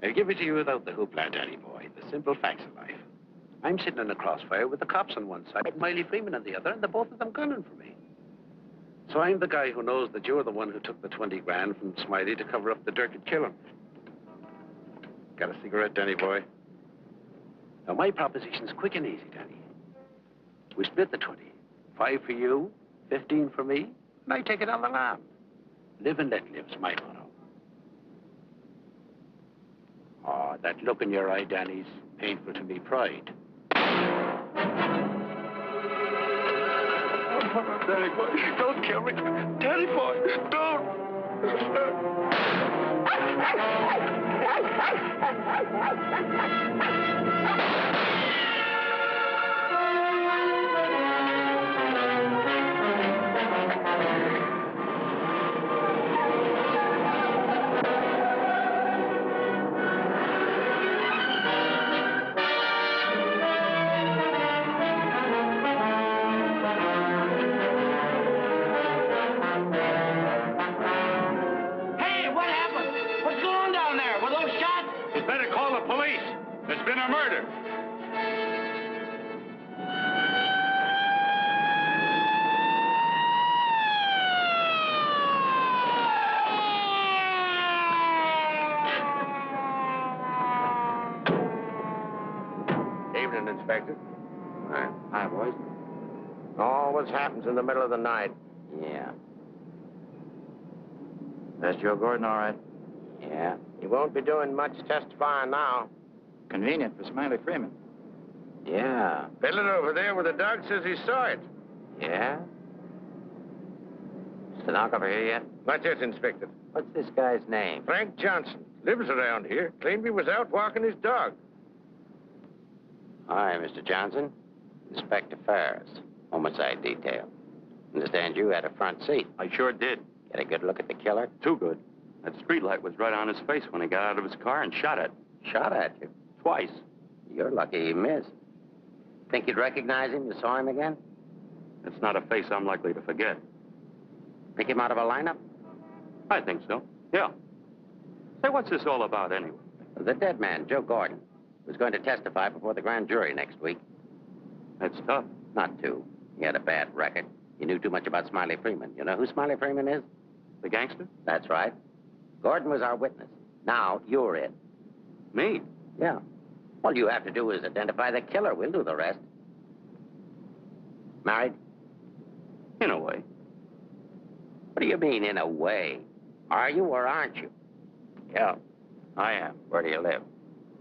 I'll give it to you without the hoopla, Danny boy. The simple facts of life. I'm sitting in a crossfire with the cops on one side, Miley Freeman on the other, and the both of them gunning for me. So I'm the guy who knows that you're the one who took the 20 grand from Smiley to cover up the dirt and kill him. Got a cigarette, Danny boy? Now, my proposition's quick and easy, Danny. We split the 20. 5 for you, 15 for me, and I take it on the lam. Live and let live's my motto. Oh, that look in your eye, Danny's painful to me pride. Oh, Danny boy, don't kill me. Danny boy, don't. There's been a murder. Evening, Inspector. Hi, boys. Always happens in the middle of the night. Yeah. That's Joe Gordon, all right? Yeah. He won't be doing much testifying now. Convenient for Smiley Freeman. Yeah. Fiddler over there with the dog says he saw it. Yeah? Stenographer here yet? Not yet, Inspector. What's this guy's name? Frank Johnson. Lives around here. Claimed he was out walking his dog. Hi, Mr. Johnson. Inspector Ferris, homicide detail. Understand you had a front seat. I sure did. Get a good look at the killer? Too good. That streetlight was right on his face when he got out of his car and shot at. Shot at you? Twice. You're lucky he missed. Think you'd recognize him? You saw him again? It's not a face I'm likely to forget. Pick him out of a lineup? I think so. Yeah. Say, what's this all about anyway? The dead man, Joe Gordon, was going to testify before the grand jury next week. That's tough. Not too. He had a bad record. He knew too much about Smiley Freeman. You know who Smiley Freeman is? The gangster? That's right. Gordon was our witness. Now, you're it. Me? Yeah. All you have to do is identify the killer. We'll do the rest. Married? In a way. What do you mean, in a way? Are you or aren't you? Yeah, I am. Where do you live?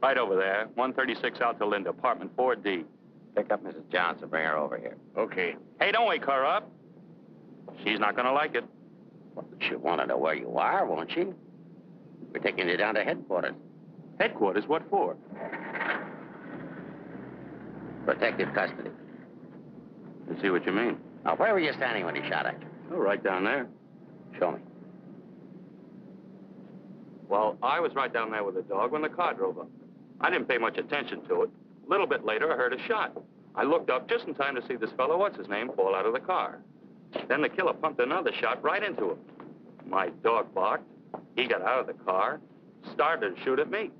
Right over there, 136 out to Linda, apartment 4D. Pick up Mrs. Johnson. Bring her over here. Okay. Hey, don't wake her up. She's not gonna like it. Well, she'll want to know where you are, won't she? We're taking you down to headquarters. Headquarters? What for? Protective custody. I see what you mean. Now, where were you standing when he shot at you? Oh, right down there. Show me. Well, I was right down there with the dog when the car drove up. I didn't pay much attention to it. A little bit later, I heard a shot. I looked up just in time to see this fellow, what's-his-name, fall out of the car. Then the killer pumped another shot right into him. My dog barked. He got out of the car, started to shoot at me.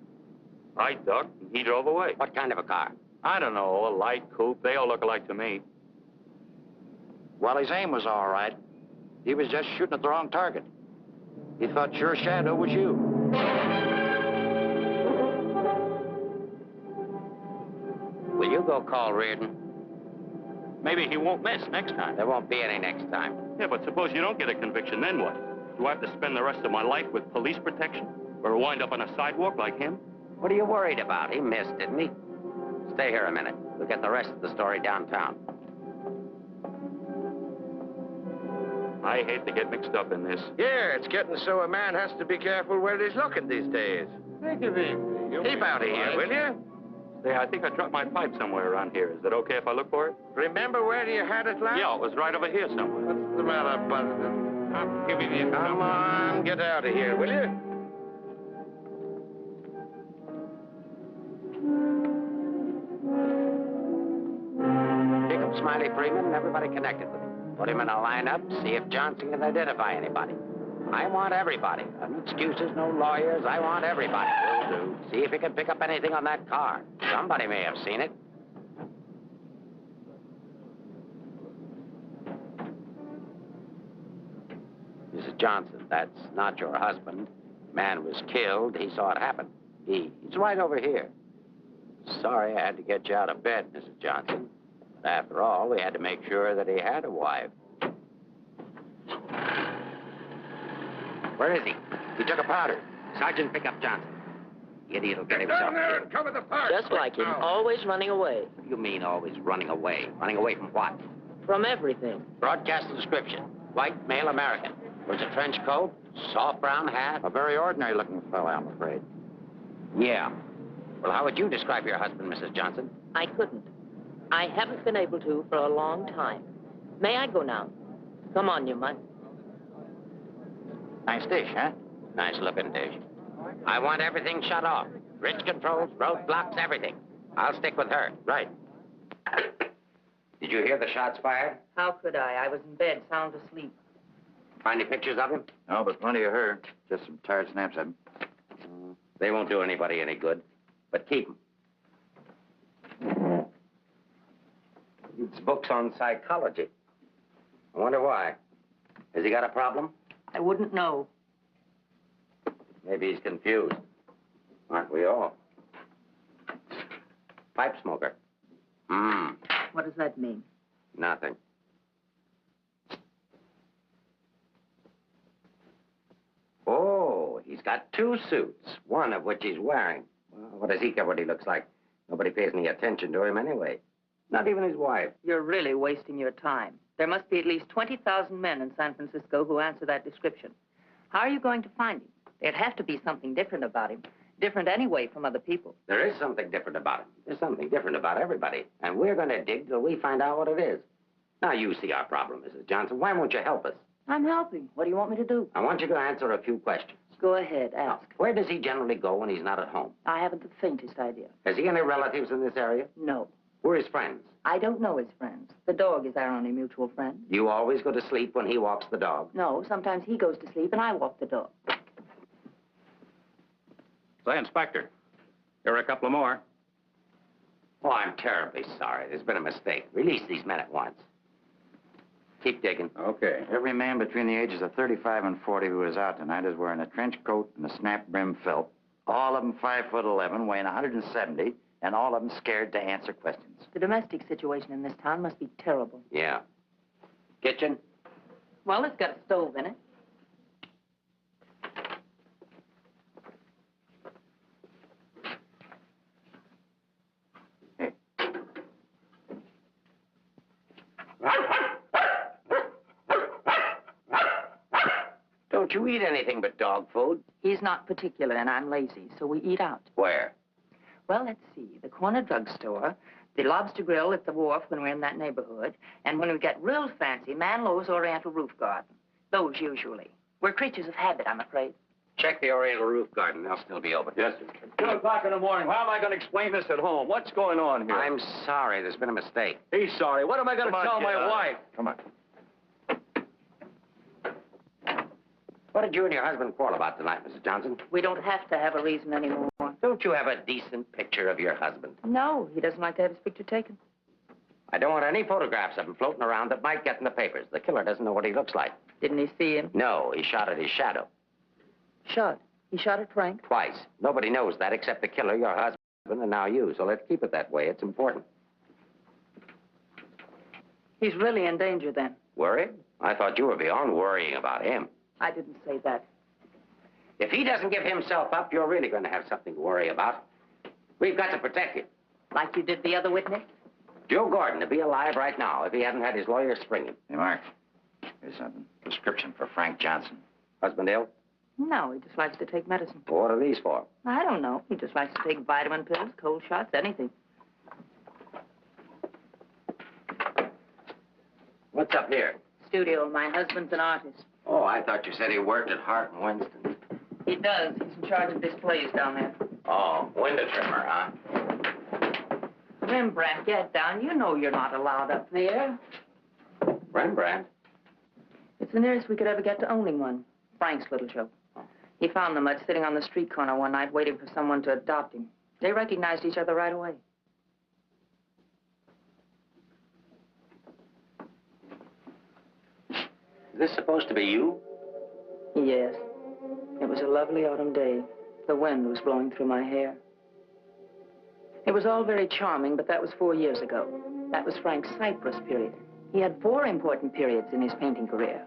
I ducked, and he drove away. What kind of a car? I don't know, a light coupe. They all look alike to me. Well, his aim was all right. He was just shooting at the wrong target. He thought your shadow was you. Will you go call Reardon? Maybe he won't miss next time. There won't be any next time. Yeah, but suppose you don't get a conviction, then what? Do I have to spend the rest of my life with police protection? Or wind up on a sidewalk like him? What are you worried about? He missed, didn't he? Stay here a minute. We'll get the rest of the story downtown. I hate to get mixed up in this. Yeah, it's getting so a man has to be careful where he's looking these days. Take it easy. Keep out of here, will you? Say, I think I dropped my pipe somewhere around here. Is it okay if I look for it? Remember where you had it last? Yeah, it was right over here somewhere. What's the matter, Buster? I'm giving you... Come on, get out of here, will you? Pick up Smiley Freeman and everybody connected with him. Put him in a lineup, see if Johnson can identify anybody. I want everybody. No excuses, no lawyers. I want everybody. Will do. See if you can pick up anything on that car. Somebody may have seen it. Mrs. Johnson, that's not your husband. Man was killed. He saw it happen. He's right over here. Sorry I had to get you out of bed, Mrs. Johnson. But after all, we had to make sure that he had a wife. Where is he? He took a powder. Sergeant, pick up Johnson. The idiot will get himself down there killed. and cover the park. Just like him, always running away. What do you mean, always running away? Running away from what? From everything. Broadcast the description. White, male American. Wears a trench coat, soft brown hat. A very ordinary-looking fellow, I'm afraid. Yeah. Well, how would you describe your husband, Mrs. Johnson? I couldn't. I haven't been able to for a long time. May I go now? Come on, you might. Nice dish, huh? Nice-looking dish. I want everything shut off. Bridge controls, roadblocks, everything. I'll stick with her. Right. Did you hear the shots fired? How could I? I was in bed, sound asleep. Find any pictures of him? No, but plenty of her. Just some tired snaps of him. They won't do anybody any good. But keep them. It's books on psychology. I wonder why. Has he got a problem? I wouldn't know. Maybe he's confused. Aren't we all? Pipe smoker. What does that mean? Nothing. Oh, he's got two suits, one of which he's wearing. Well, what does he care what he looks like? Nobody pays any attention to him anyway. Not even his wife. You're really wasting your time. There must be at least 20,000 men in San Francisco who answer that description. How are you going to find him? There'd have to be something different about him. Different anyway from other people. There is something different about him. There's something different about everybody. And we're going to dig till we find out what it is. Now, you see our problem, Mrs. Johnson. Why won't you help us? I'm helping. What do you want me to do? I want you to answer a few questions. Go ahead, ask. Where does he generally go when he's not at home? I haven't the faintest idea. Has he any relatives in this area? No. Who are his friends? I don't know his friends. The dog is our only mutual friend. You always go to sleep when he walks the dog? No, sometimes he goes to sleep and I walk the dog. Say, Inspector, here are a couple of more. Oh, I'm terribly sorry. There's been a mistake. Release these men at once. Keep digging. Okay. Every man between the ages of 35 and 40 who was out tonight is wearing a trench coat and a snap-brim felt. All of them 5'11", weighing 170, and all of them scared to answer questions. The domestic situation in this town must be terrible. Yeah. Kitchen? Well, it's got a stove in it. Don't you eat anything but dog food? He's not particular and I'm lazy, so we eat out. Where? Well, let's see. The corner drugstore, the lobster grill at the wharf when we're in that neighborhood, and when we get real fancy, Manlow's Oriental Roof Garden. Those usually. We're creatures of habit, I'm afraid. Check the Oriental Roof Garden. They'll still be open. Yes, sir. 2 o'clock in the morning. How am I going to explain this at home? What's going on here? I'm sorry. There's been a mistake. He's sorry. What am I going to tell my wife? Come on. What did you and your husband quarrel about tonight, Mrs. Johnson? We don't have to have a reason anymore. Don't you have a decent picture of your husband? No, he doesn't like to have his picture taken. I don't want any photographs of him floating around that might get in the papers. The killer doesn't know what he looks like. Didn't he see him? No, he shot at his shadow. Shot. He shot at Frank? Twice. Nobody knows that except the killer, your husband, and now you. So let's keep it that way. It's important. He's really in danger then. Worried? I thought you were beyond worrying about him. I didn't say that. If he doesn't give himself up, you're really going to have something to worry about. We've got to protect him. Like you did the other witness? Joe Gordon would be alive right now if he hadn't had his lawyer spring him. Hey, Mark, here's a prescription for Frank Johnson. Husband ill? No, he just likes to take medicine. Well, what are these for? I don't know. He just likes to take vitamin pills, cold shots, anything. What's up here? Studio. My husband's an artist. Oh, I thought you said he worked at Hart and Winston. He does. He's in charge of displays down there. Oh, window trimmer, huh? Rembrandt, get down. You know you're not allowed up there. Rembrandt? It's the nearest we could ever get to owning one. Frank's little joke. He found the mutt sitting on the street corner one night waiting for someone to adopt him. They recognized each other right away. Is this supposed to be you? Yes. It was a lovely autumn day. The wind was blowing through my hair. It was all very charming, but that was 4 years ago. That was Frank's Cyprus period. He had 4 important periods in his painting career.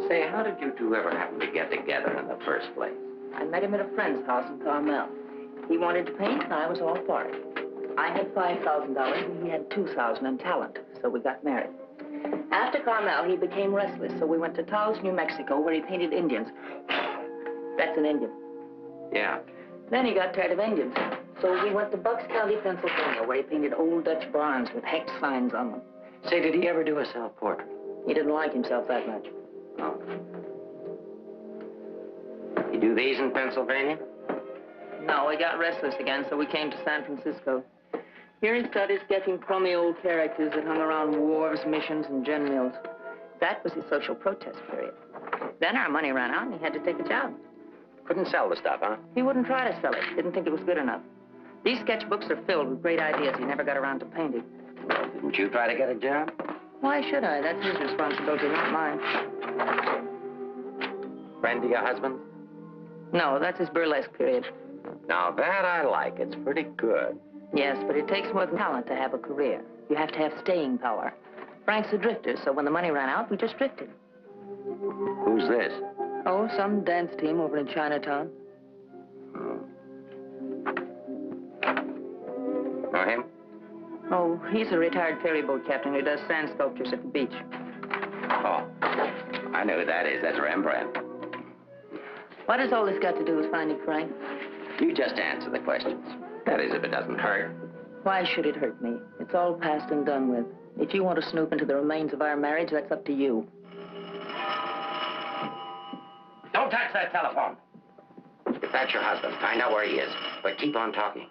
Say, how did you two ever happen to get together in the first place? I met him at a friend's house in Carmel. He wanted to paint, and I was all for it. I had $5,000, and he had $2,000 in talent, so we got married. After Carmel, he became restless, so we went to Taos, New Mexico, where he painted Indians. That's an Indian. Yeah. Then he got tired of Indians, so we went to Bucks County, Pennsylvania, where he painted old Dutch barns with hex signs on them. Say, did he ever do a self-portrait? He didn't like himself that much. Oh. You do these in Pennsylvania? No, he got restless again, so we came to San Francisco. Here he started sketching crummy old characters that hung around wharves, missions, and gin mills. That was his social protest period. Then our money ran out, and he had to take a job. Couldn't sell the stuff, huh? He wouldn't try to sell it. Didn't think it was good enough. These sketchbooks are filled with great ideas he never got around to painting. Well, didn't you try to get a job? Why should I? That's his responsibility, not mine. Friend of your husband? No, that's his burlesque period. Now, that I like. It's pretty good. Yes, but it takes more than talent to have a career. You have to have staying power. Frank's a drifter, so when the money ran out, we just drifted. Who's this? Oh, some dance team over in Chinatown. Know him? Oh, he's a retired ferry boat captain who does sand sculptures at the beach. Oh, I know who that is. That's Rembrandt. What has all this got to do with finding Frank? You just answer the questions. That is, if it doesn't hurt. Why should it hurt me? It's all past and done with. If you want to snoop into the remains of our marriage, that's up to you. Don't touch that telephone. If that's your husband, find out where he is. But keep on talking.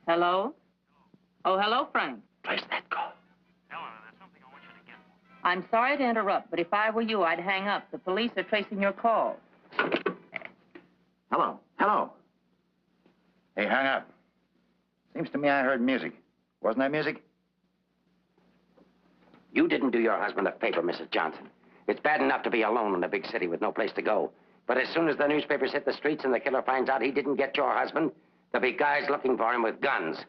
Hello? Oh, hello, Frank. Place that call. Eleanor, there's something I want you to get. I'm sorry to interrupt, but if I were you, I'd hang up. The police are tracing your call. Hello. Hello. Hey, hang up. Seems to me I heard music. Wasn't that music? You didn't do your husband a favor, Mrs. Johnson. It's bad enough to be alone in a big city with no place to go. But as soon as the newspapers hit the streets and the killer finds out he didn't get your husband, there'll be guys looking for him with guns.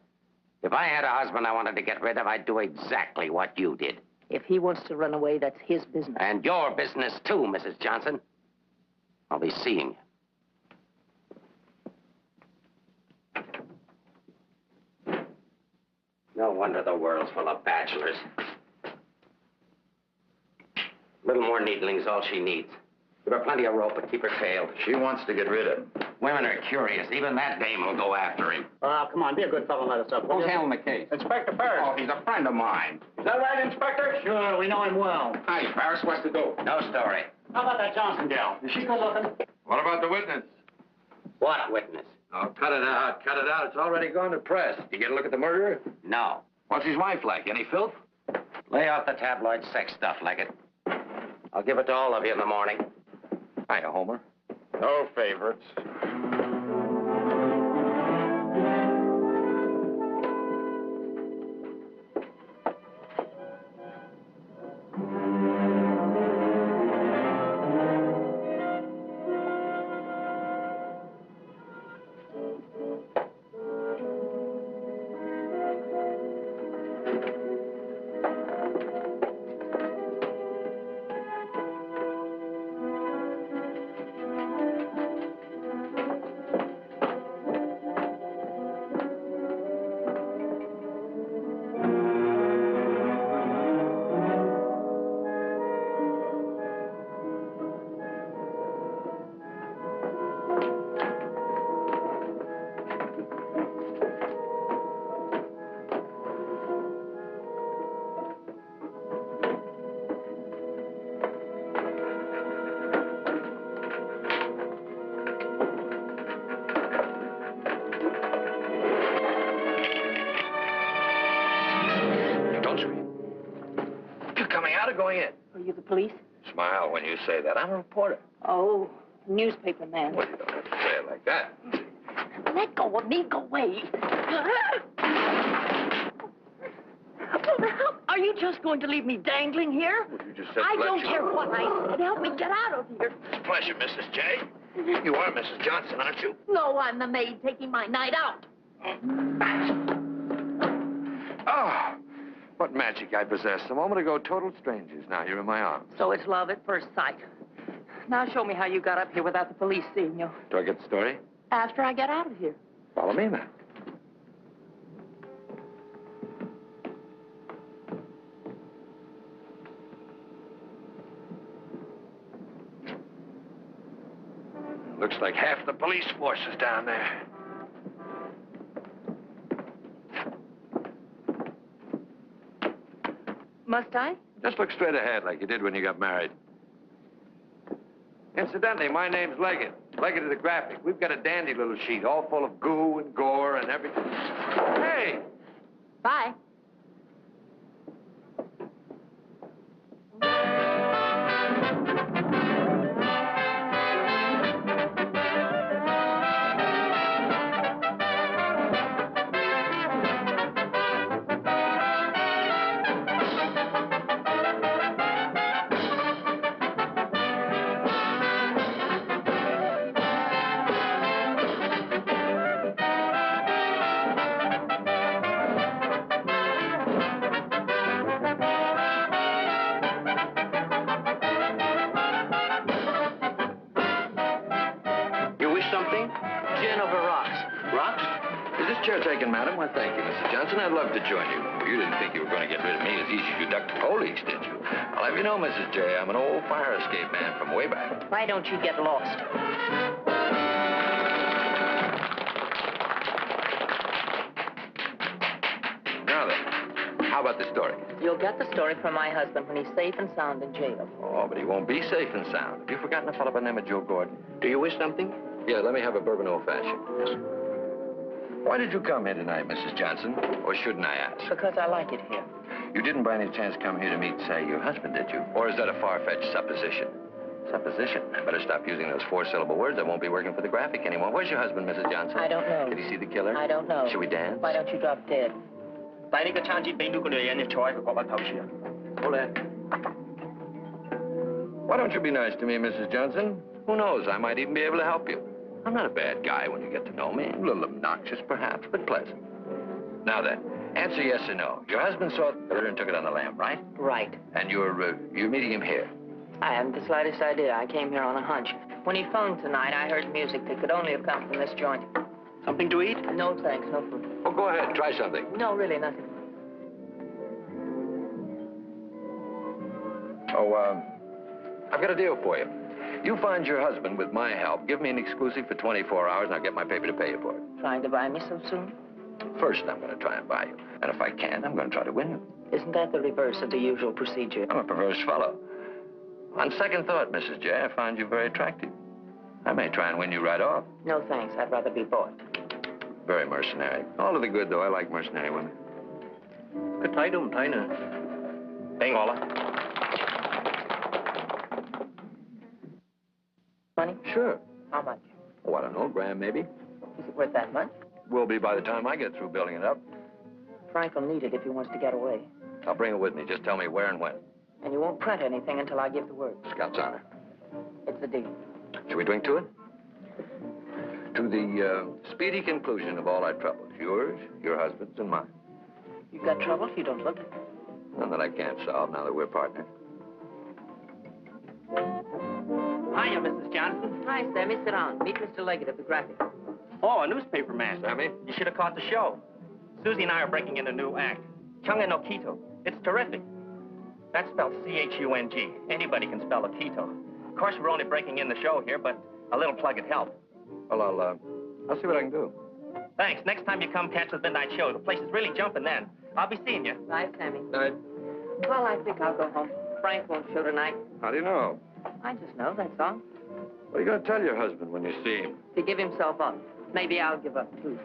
If I had a husband I wanted to get rid of, I'd do exactly what you did. If he wants to run away, that's his business. And your business, too, Mrs. Johnson. I'll be seeing you. No wonder the world's full of bachelors. A little more needling's all she needs. Give her plenty of rope, but keep her tailed. She wants to get rid of him. Women are curious. Even that dame will go after him. Come on, be a good fellow and let us up. Who's handling the case? Inspector Ferris. Oh, he's a friend of mine. Is that right, Inspector? Sure, we know him well. Hi, Ferris. What's the dope? No story. How about that Johnson gal? Is she good looking? What about the witness? What witness? Oh, cut it out. Cut it out. It's already gone to press. You get a look at the murderer? No. What's his wife like? Any filth? Lay off the tabloid sex stuff, Leggett. I'll give it to all of you in the morning. Hiya, Homer. No favorites. of the police? Smile when you say that. I'm a reporter. Oh, newspaper man. Well, you don't have to say it like that. Let go of me. Go away. Are you just going to leave me dangling here? Well, you just said I let don't you- care what I said. Help me get out of here. It's a pleasure, Mrs. J. You are Mrs. Johnson, aren't you? No, I'm the maid taking my night out. Oh, what magic I possess. A moment ago, total strangers. Now you're in my arms. So it's love at first sight. Now show me how you got up here without the police seeing you. Do I get the story? After I get out of here. Follow me, then. Looks like half the police force is down there. Must I? Just look straight ahead like you did when you got married. Incidentally, my name's Leggett. Leggett of the Graphic. We've got a dandy little sheet all full of goo and gore and everything. Hey! Bye. Taken, madam. Well, thank you, Mrs. Johnson. I'd love to join you. You didn't think you were going to get rid of me as easy as you ducked the police, did you? I'll have you know, Mrs. J, I'm an old fire escape man from way back. Why don't you get lost? Now then, how about the story? You'll get the story from my husband when he's safe and sound in jail. Oh, but he won't be safe and sound. Have you forgotten a fellow by the name of Joe Gordon? Do you wish something? Yeah, let me have a bourbon old-fashioned. Why did you come here tonight, Mrs. Johnson? Or shouldn't I ask? Because I like it here. You didn't by any chance come here to meet, say, your husband, did you? Or is that a far-fetched supposition? Supposition? I better stop using those four-syllable words. I won't be working for the Graphic anymore. Where's your husband, Mrs. Johnson? I don't know. Did he see the killer? I don't know. Should we dance? Why don't you drop dead? Hold it. Why don't you be nice to me, Mrs. Johnson? Who knows? I might even be able to help you. I'm not a bad guy when you get to know me. A little obnoxious, perhaps, but pleasant. Now then, answer yes or no. Your husband saw the killer and took it on the lam, right? Right. And you're meeting him here. I haven't the slightest idea. I came here on a hunch. When he phoned tonight, I heard music that could only have come from this joint. Something to eat? No, thanks. No food. Oh, go ahead. Try something. No, really, nothing. Oh, I've got a deal for you. You find your husband with my help. Give me an exclusive for 24 hours, and I'll get my paper to pay you for it. Trying to buy me so soon? First, I'm going to try and buy you. And if I can, I'm going to try to win you. Isn't that the reverse of the usual procedure? I'm a perverse fellow. On second thought, Mrs. J, I find you very attractive. I may try and win you right off. No, thanks. I'd rather be bought. Very mercenary. All to the good, though. I like mercenary women. Good thấy đúng thấy nè. Đây ngon lắm. Money? Sure. How much? Oh, I don't know, grand maybe. Is it worth that much? Will be by the time I get through building it up. Frank will need it if he wants to get away. I'll bring it with me. Just tell me where and when. And you won't print anything until I give the word. Scout's honor. It's a deal. Shall we drink to it? To the speedy conclusion of all our troubles. Yours, your husband's, and mine. You've got trouble? You don't look it. None that I can't solve now that we're partners. Hiya, Mrs. Johnson. Hi, Sammy. Sit down. Meet Mr. Leggett of the Graphic. Oh, a newspaper man. Sammy? You should have caught the show. Susie and I are breaking in a new act. Chunga no Quito. It's terrific. That's spelled C-H-U-N-G. Anybody can spell a Quito. Of course, we're only breaking in the show here, but a little plug would help. Well, I'll see what I can do. Thanks. Next time you come catch the midnight show, the place is really jumping then. I'll be seeing you. Bye, Sammy. Night. Well, I think I'll go home. Frank won't show tonight. How do you know? I just know, that's all. What are you going to tell your husband when you see him? To give himself up. Maybe I'll give up, too.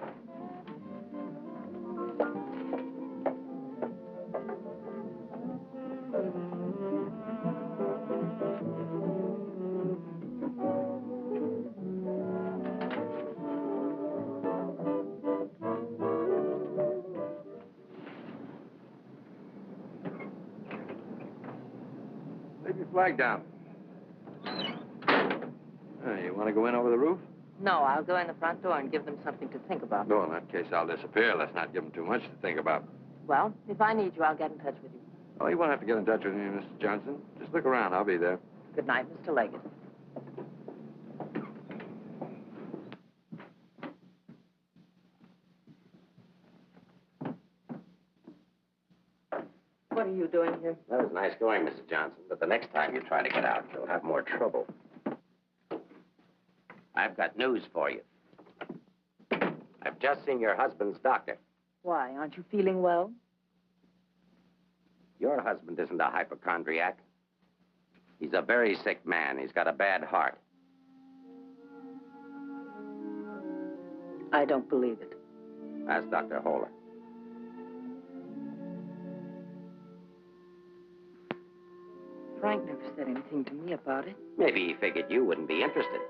Lay your flag down. You want to go in over the roof? No, I'll go in the front door and give them something to think about. No, in that case, I'll disappear. Let's not give them too much to think about. Well, if I need you, I'll get in touch with you. Oh, you won't have to get in touch with me, Mr. Johnson. Just look around. I'll be there. Good night, Mr. Leggett. What are you doing here? That was nice going, Mrs. Johnson, but the next time you try to get out, you'll have more trouble. I've got news for you. I've just seen your husband's doctor. Why, aren't you feeling well? Your husband isn't a hypochondriac. He's a very sick man. He's got a bad heart. I don't believe it. Ask Dr. Holler. Frank never said anything to me about it. Maybe he figured you wouldn't be interested.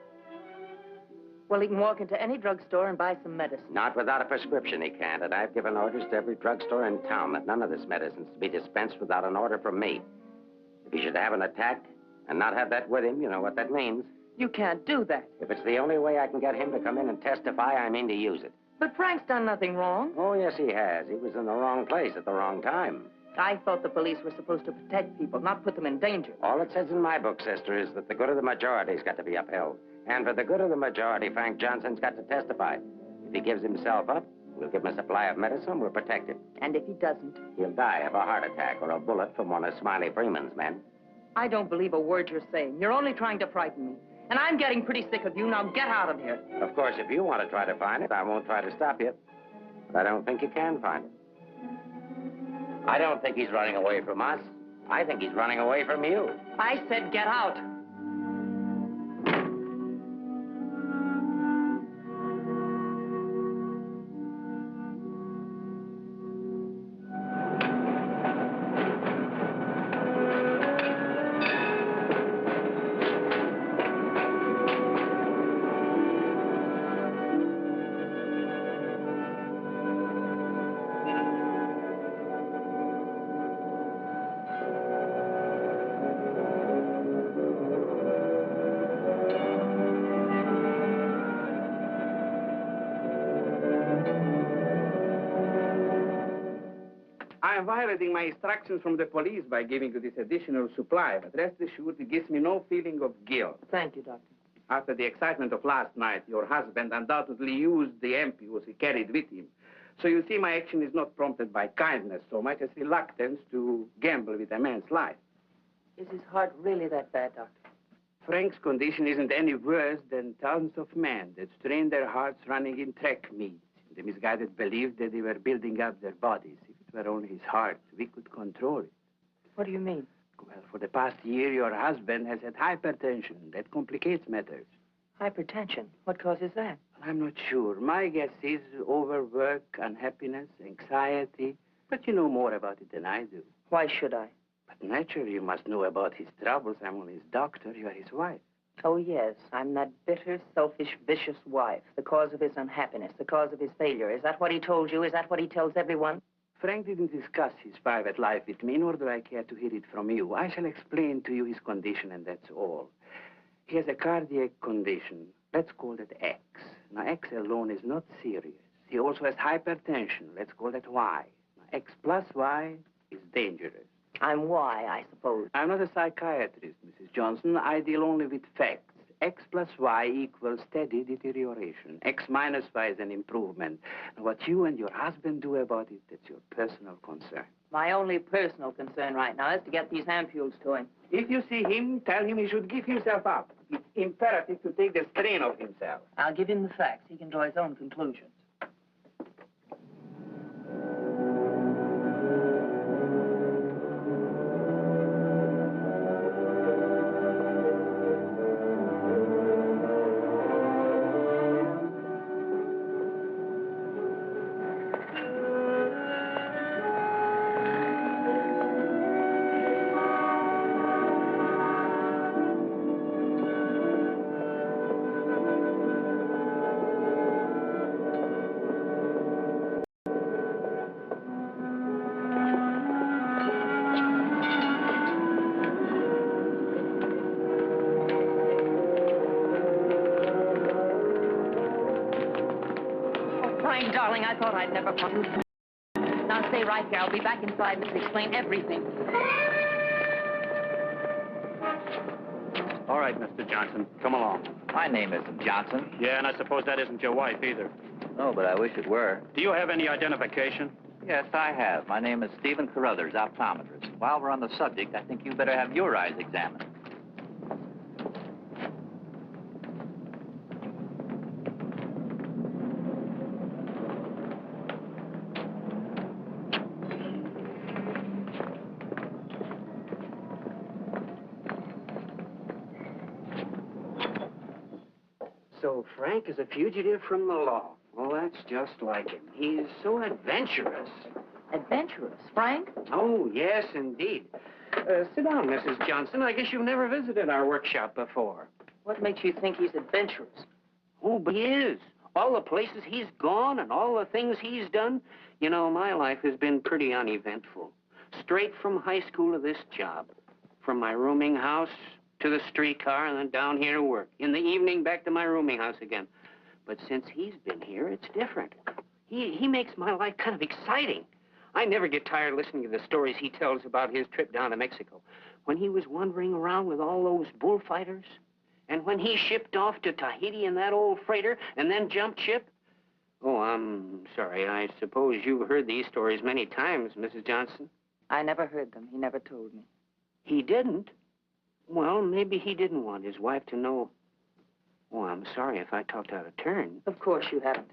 Well, he can walk into any drugstore and buy some medicine. Not without a prescription, he can't. And I've given orders to every drugstore in town that none of this medicine's to be dispensed without an order from me. If he should have an attack and not have that with him, you know what that means. You can't do that. If it's the only way I can get him to come in and testify, I mean to use it. But Frank's done nothing wrong. Oh, yes, he has. He was in the wrong place at the wrong time. I thought the police were supposed to protect people, not put them in danger. All it says in my book, sister, is that the good of the majority's got to be upheld. And for the good of the majority, Frank Johnson's got to testify. If he gives himself up, we'll give him a supply of medicine, we'll protect him. And if he doesn't? He'll die of a heart attack or a bullet from one of Smiley Freeman's men. I don't believe a word you're saying. You're only trying to frighten me. And I'm getting pretty sick of you. Now get out of here. Of course, if you want to try to find it, I won't try to stop you. But I don't think you can find it. I don't think he's running away from us. I think he's running away from you. I said get out. I am violating my instructions from the police by giving you this additional supply, but rest assured it gives me no feeling of guilt. Thank you, Doctor. After the excitement of last night, your husband undoubtedly used the ampoules he carried with him. So you see, my action is not prompted by kindness so much as reluctance to gamble with a man's life. Is his heart really that bad, Doctor? Frank's condition isn't any worse than thousands of men that strain their hearts running in track meets. The misguided believed that they were building up their bodies. If it were only his heart, we could control it. What do you mean? Well, for the past year, your husband has had hypertension. That complicates matters. Hypertension. What causes that? Well, I'm not sure. My guess is overwork, unhappiness, anxiety. But you know more about it than I do. Why should I? But naturally, you must know about his troubles. I'm only his doctor. You are his wife. Oh, yes. I'm that bitter, selfish, vicious wife. The cause of his unhappiness, the cause of his failure. Is that what he told you? Is that what he tells everyone? Frank didn't discuss his private life with me, nor do I care to hear it from you. I shall explain to you his condition, and that's all. He has a cardiac condition. Let's call it X. Now, X alone is not serious. He also has hypertension. Let's call that Y. Now, X plus Y is dangerous. I'm Y, I suppose. I'm not a psychiatrist, Mrs. Johnson. I deal only with facts. X plus Y equals steady deterioration. X minus Y is an improvement. Now, what you and your husband do about it, that's your personal concern. My only personal concern right now is to get these ampoules to him. If you see him, tell him he should give himself up. It's imperative to take the strain of himself. I'll give him the facts. He can draw his own conclusions. Frank, darling, I thought I'd never find you. Now stay right here. I'll be back in 5 minutes to explain everything. All right, Mr. Johnson, come along. My name isn't Johnson. Yeah, and I suppose that isn't your wife either. No, but I wish it were. Do you have any identification? Yes, I have. My name is Stephen Carruthers, optometrist. While we're on the subject, I think you better have your eyes examined. So Frank is a fugitive from the law. Well, that's just like him. He's so adventurous. Adventurous, Frank? Oh, yes, indeed. Sit down, Mrs. Johnson. I guess you've never visited our workshop before. What makes you think he's adventurous? Oh, but he is. All the places he's gone and all the things he's done. You know, my life has been pretty uneventful. Straight from high school to this job. From my rooming house to the streetcar and then down here to work. In the evening, back to my rooming house again. But since he's been here, it's different. He makes my life kind of exciting. I never get tired listening to the stories he tells about his trip down to Mexico. When he was wandering around with all those bullfighters. And when he shipped off to Tahiti in that old freighter and then jumped ship. Oh, I'm sorry. I suppose you've heard these stories many times, Mrs. Johnson. I never heard them. He never told me. He didn't? Well, maybe he didn't want his wife to know. Oh, I'm sorry if I talked out of turn. Of course you haven't.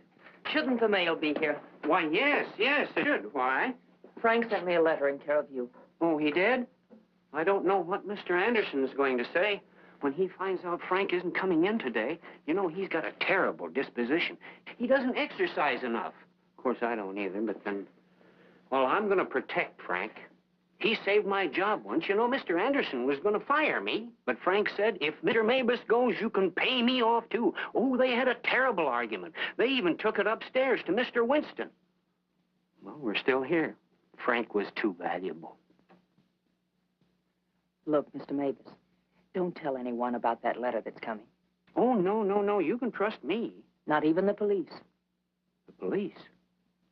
Shouldn't the mail be here? Why, yes, it should. Why? Frank sent me a letter in care of you. Oh, he did? I don't know what Mr. Anderson is going to say. When he finds out Frank isn't coming in today, you know, he's got a terrible disposition. He doesn't exercise enough. Of course, I don't either, but then... Well, I'm going to protect Frank. He saved my job once. You know, Mr. Anderson was going to fire me. But Frank said, if Mr. Mabus goes, you can pay me off, too. Oh, they had a terrible argument. They even took it upstairs to Mr. Winston. Well, we're still here. Frank was too valuable. Look, Mr. Mabus, don't tell anyone about that letter that's coming. Oh, no. You can trust me. Not even the police. The police?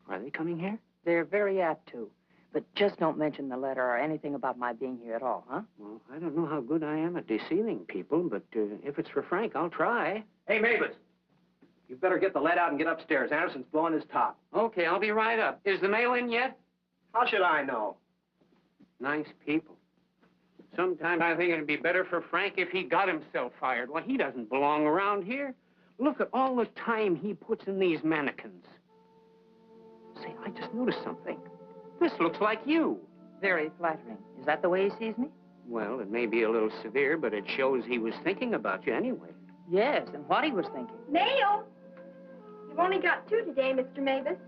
Are they coming here? They're very apt to. But just don't mention the letter or anything about my being here at all, huh? Well, I don't know how good I am at deceiving people, but if it's for Frank, I'll try. Hey, Mavis, you better get the lead out and get upstairs. Anderson's blowing his top. Okay, I'll be right up. Is the mail in yet? How should I know? Nice people. Sometimes I think it'd be better for Frank if he got himself fired. Well, he doesn't belong around here. Look at all the time he puts in these mannequins. Say, I just noticed something. This looks like you. Very flattering. Is that the way he sees me? Well, it may be a little severe, but it shows he was thinking about you anyway. Yes, and what he was thinking. Mail? You've only got 2 today, Mr. Mavis.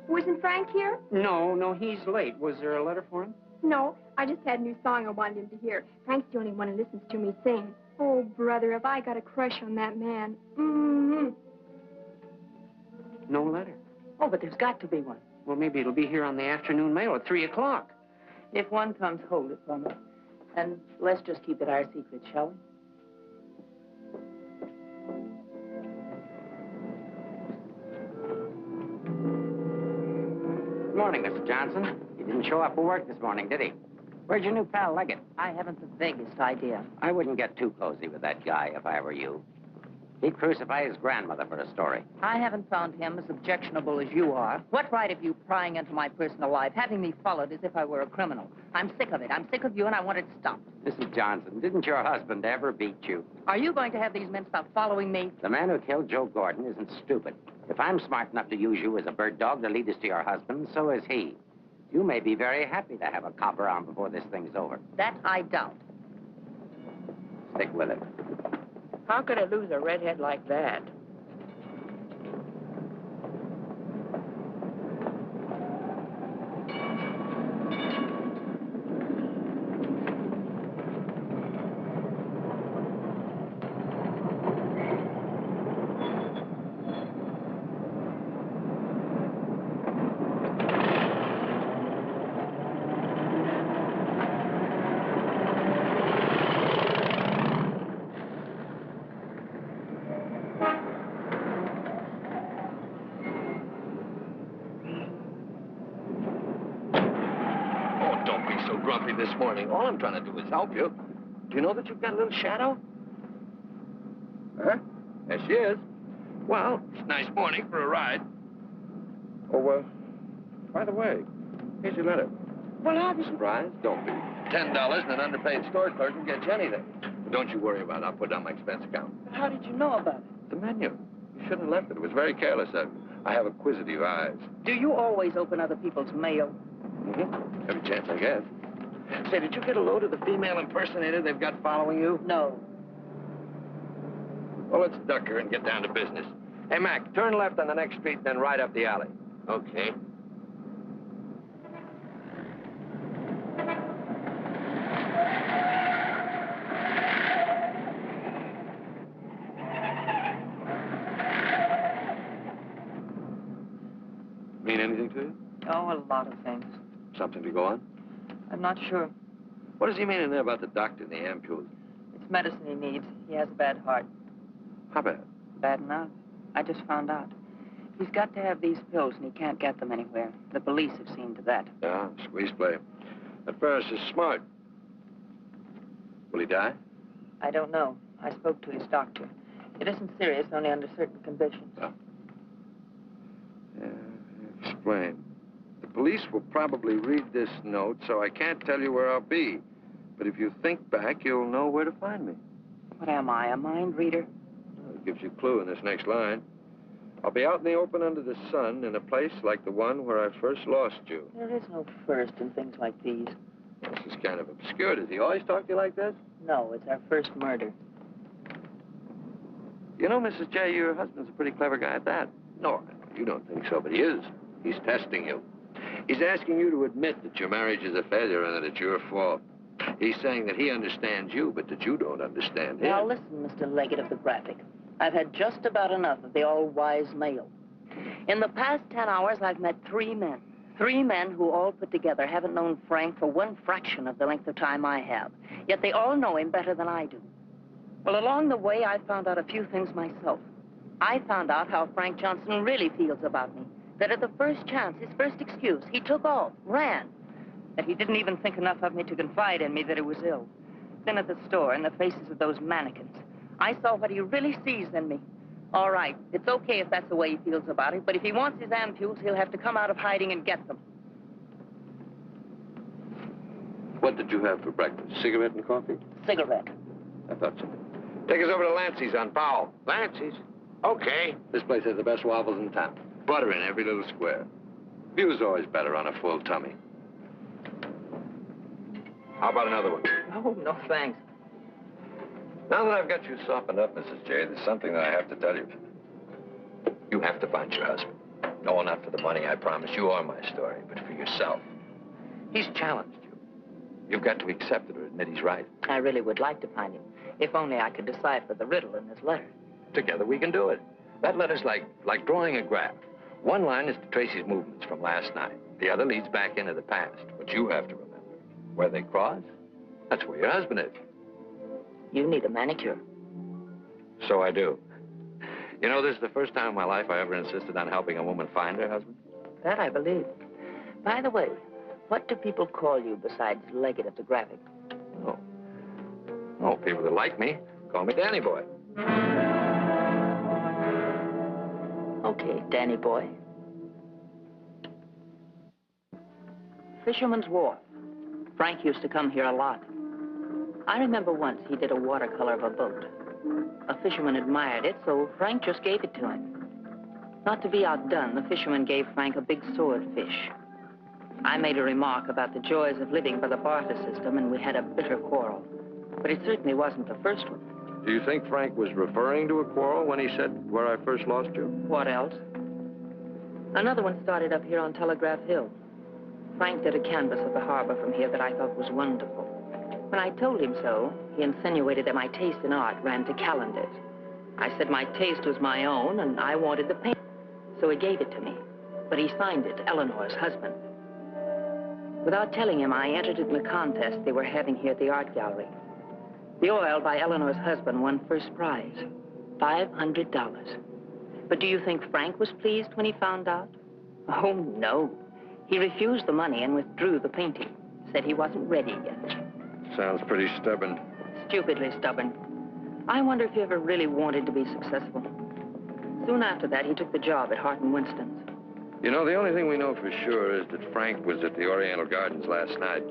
Wasn't Frank here? No, he's late. Was there a letter for him? No, I just had a new song I wanted him to hear. Frank's the only one who listens to me sing. Oh, brother, have I got a crush on that man. Mm-hmm. No letter. Oh, but there's got to be one. Well, maybe it'll be here on the afternoon mail at 3 o'clock. If one comes, hold it for me. And let's just keep it our secret, shall we? Good morning, Mr. Johnson. He didn't show up for work this morning, did he? Where'd your new pal Leggett? I haven't the vaguest idea. I wouldn't get too cozy with that guy if I were you. He'd crucify his grandmother for a story. I haven't found him as objectionable as you are. What right have you prying into my personal life, having me followed as if I were a criminal? I'm sick of it. I'm sick of you, and I want it stopped. Mrs. Johnson, didn't your husband ever beat you? Are you going to have these men stop following me? The man who killed Joe Gordon isn't stupid. If I'm smart enough to use you as a bird dog to lead us to your husband, so is he. You may be very happy to have a cop around before this thing's over. That I doubt. Stick with it. How could I lose a redhead like that? this morning. All I'm trying to do is help you. Do you know that you've got a little shadow? Huh? There she is. Well, it's a nice morning for a ride. Oh, by the way, here's your letter. Well, I'll be surprised. Don't be. $10 and an underpaid store clerk can get you anything. But don't you worry about it. I'll put it on my expense account. But how did you know about it? The menu. You shouldn't have left it. It was very careless. I have acquisitive eyes. Do you always open other people's mail? Mm-hmm. Every chance I get. Say, did you get a load of the female impersonator they've got following you? No. Well, let's duck her and get down to business. Hey, Mac, turn left on the next street, then right up the alley. Okay. Mean anything to you? Oh, a lot of things. Something to go on? I'm not sure. What does he mean in there about the doctor and the ampules? It's medicine he needs. He has a bad heart. How bad? Bad enough. I just found out. He's got to have these pills, and he can't get them anywhere. The police have seen to that. Yeah, squeeze play. That Ferris is smart. Will he die? I don't know. I spoke to his doctor. It isn't serious, only under certain conditions. Oh. Yeah, explain. The police will probably read this note, so I can't tell you where I'll be. But if you think back, you'll know where to find me. What am I, a mind reader? Well, it gives you a clue in this next line. I'll be out in the open under the sun in a place like the one where I first lost you. There is no first in things like these. This is kind of obscure. Does he always talk to you like this? No, it's our first murder. You know, Mrs. J., your husband's a pretty clever guy at that. No, you don't think so, but he is. He's testing you. He's asking you to admit that your marriage is a failure and that it's your fault. He's saying that he understands you, but that you don't understand him. Now, listen, Mr. Leggett of the Graphic. I've had just about enough of the all-wise male. In the past 10 hours, I've met 3 men. 3 men who all put together haven't known Frank for 1 fraction of the length of time I have. Yet they all know him better than I do. Well, along the way, I found out a few things myself. I found out how Frank Johnson really feels about me. That at the first chance, his first excuse, he took off, ran. That he didn't even think enough of me to confide in me that he was ill. Then at the store, in the faces of those mannequins, I saw what he really sees in me. All right, it's okay if that's the way he feels about it, but if he wants his ampules, he'll have to come out of hiding and get them. What did you have for breakfast? Cigarette and coffee? Cigarette. I thought so. Take us over to Lancey's on Powell. Lancey's? Okay. This place has the best waffles in town. Butter in every little square. View's always better on a full tummy. How about another one? Oh, no, thanks. Now that I've got you softened up, Mrs. J., there's something that I have to tell you. You have to find your husband. No, not for the money, I promise you, or my story, but for yourself. He's challenged you. You've got to accept it or admit he's right. I really would like to find him, if only I could decipher the riddle in this letter. Together we can do it. That letter's like drawing a graph. One line is to trace his movements from last night. The other leads back into the past. But you have to remember, where they cross, that's where your husband is. You need a manicure. So I do. You know, this is the first time in my life I ever insisted on helping a woman find her husband. That I believe. By the way, what do people call you besides Leggett of the Graphic? Oh, people that like me call me Danny Boy. Okay, Danny Boy. Fisherman's Wharf. Frank used to come here a lot. I remember once he did a watercolor of a boat. A fisherman admired it, so Frank just gave it to him. Not to be outdone, the fisherman gave Frank a big swordfish. I made a remark about the joys of living by the barter system, and we had a bitter quarrel. But it certainly wasn't the first one. Do you think Frank was referring to a quarrel when he said, where I first lost you? What else? Another one started up here on Telegraph Hill. Frank did a canvas of the harbor from here that I thought was wonderful. When I told him so, he insinuated that my taste in art ran to calendars. I said my taste was my own, and I wanted the paint. So he gave it to me. But he signed it, Eleanor's husband. Without telling him, I entered in the contest they were having here at the art gallery. The oil by Eleanor's husband won first prize, $500. But do you think Frank was pleased when he found out? Oh, no. He refused the money and withdrew the painting, said he wasn't ready yet. Sounds pretty stubborn. Stupidly stubborn. I wonder if he ever really wanted to be successful. Soon after that, he took the job at Hart and Winston's. You know, the only thing we know for sure is that Frank was at the Oriental Gardens last night.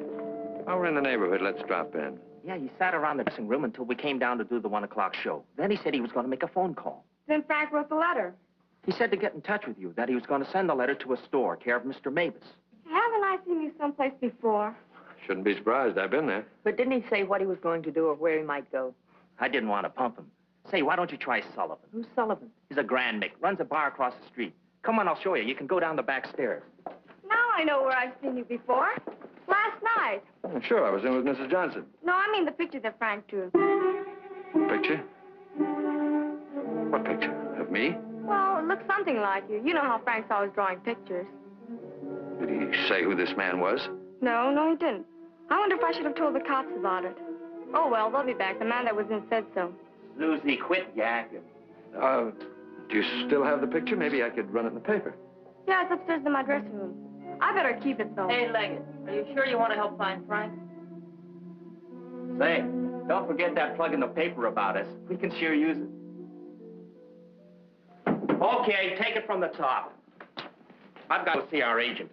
While we're in the neighborhood, let's drop in. Yeah, he sat around the dressing room until we came down to do the 1 o'clock show. Then he said he was going to make a phone call. Then Frank wrote the letter. He said to get in touch with you, that he was going to send the letter to a store, care of Mr. Mavis. Haven't I seen you someplace before? Shouldn't be surprised. I've been there. But didn't he say what he was going to do or where he might go? I didn't want to pump him. Say, why don't you try Sullivan? Who's Sullivan? He's a grand Mick, runs a bar across the street. Come on, I'll show you. You can go down the back stairs. Now I know where I've seen you before. Last night. Oh, sure, I was in with Mrs. Johnson. No, I mean the picture that Frank drew. Picture? What picture? Of me? Well, it looks something like you. You know how Frank's always drawing pictures. Did he say who this man was? No, he didn't. I wonder if I should have told the cops about it. Oh, well, they'll be back. The man that was in said so. Susie, quit yakking. Do you still have the picture? Maybe I could run it in the paper. Yeah, it's upstairs in my dressing room. I better keep it, though. Hey, Leggett, are you sure you want to help find Frank? Say, don't forget that plug in the paper about us. We can sure use it. Okay, take it from the top. I've got to see our agent.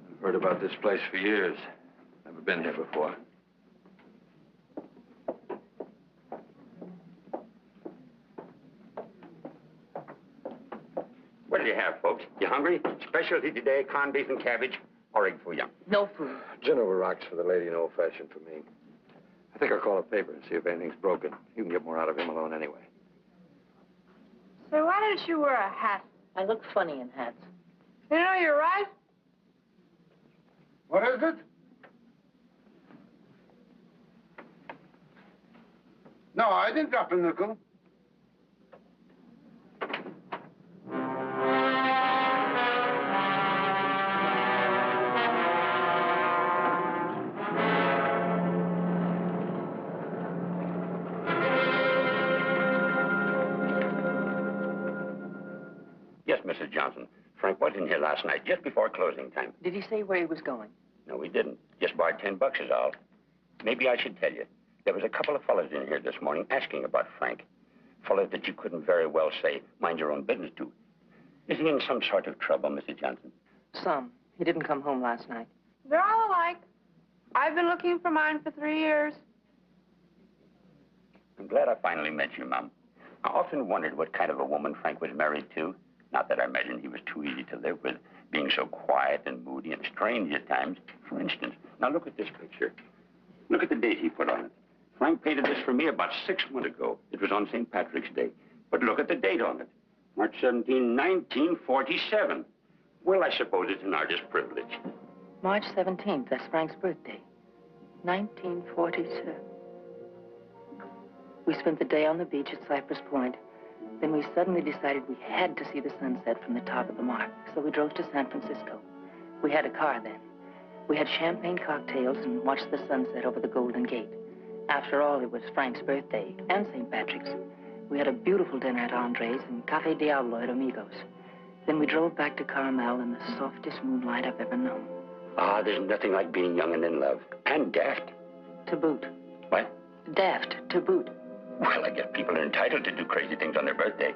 I've heard about this place for years. Never been here before. What do you have, folks? You hungry? Specialty today, corned beef and cabbage, or egg foo young. No food. Gin over rocks for the lady and old-fashioned for me. I think I'll call a paper and see if anything's broken. You can get more out of him alone anyway. So why didn't you wear a hat? I look funny in hats. You know, you're right. What is it? No, I didn't drop a nickel. Yes, Mrs. Johnson. Frank was in here last night, just before closing time. Did he say where he was going? No, he didn't. Just borrowed $10 is all. Maybe I should tell you. There was a couple of fellas in here this morning asking about Frank. Fellas that you couldn't very well say, mind your own business to. Is he in some sort of trouble, Mrs. Johnson? Some. He didn't come home last night. They're all alike. I've been looking for mine for 3 years. I'm glad I finally met you, Mom. I often wondered what kind of a woman Frank was married to. Not that I imagined he was too easy to live with, being so quiet and moody and strange at times. For instance, now look at this picture. Look at the date he put on it. Frank painted this for me about 6 months ago. It was on St. Patrick's Day. But look at the date on it. March 17, 1947. Well, I suppose it's an artist's privilege. March 17th, that's Frank's birthday. 1947. We spent the day on the beach at Cypress Point. Then we suddenly decided we had to see the sunset from the top of the mark. So we drove to San Francisco. We had a car then. We had champagne cocktails and watched the sunset over the Golden Gate. After all, it was Frank's birthday and St. Patrick's. We had a beautiful dinner at Andre's and Café Diablo at Amigos. Then we drove back to Carmel in the softest moonlight I've ever known. Ah, there's nothing like being young and in love. And daft. To boot. What? Daft, to boot. Well, I guess people are entitled to do crazy things on their birthday.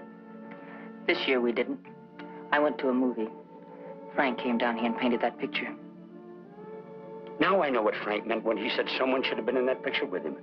This year we didn't. I went to a movie. Frank came down here and painted that picture. Now I know what Frank meant when he said someone should have been in that picture with him.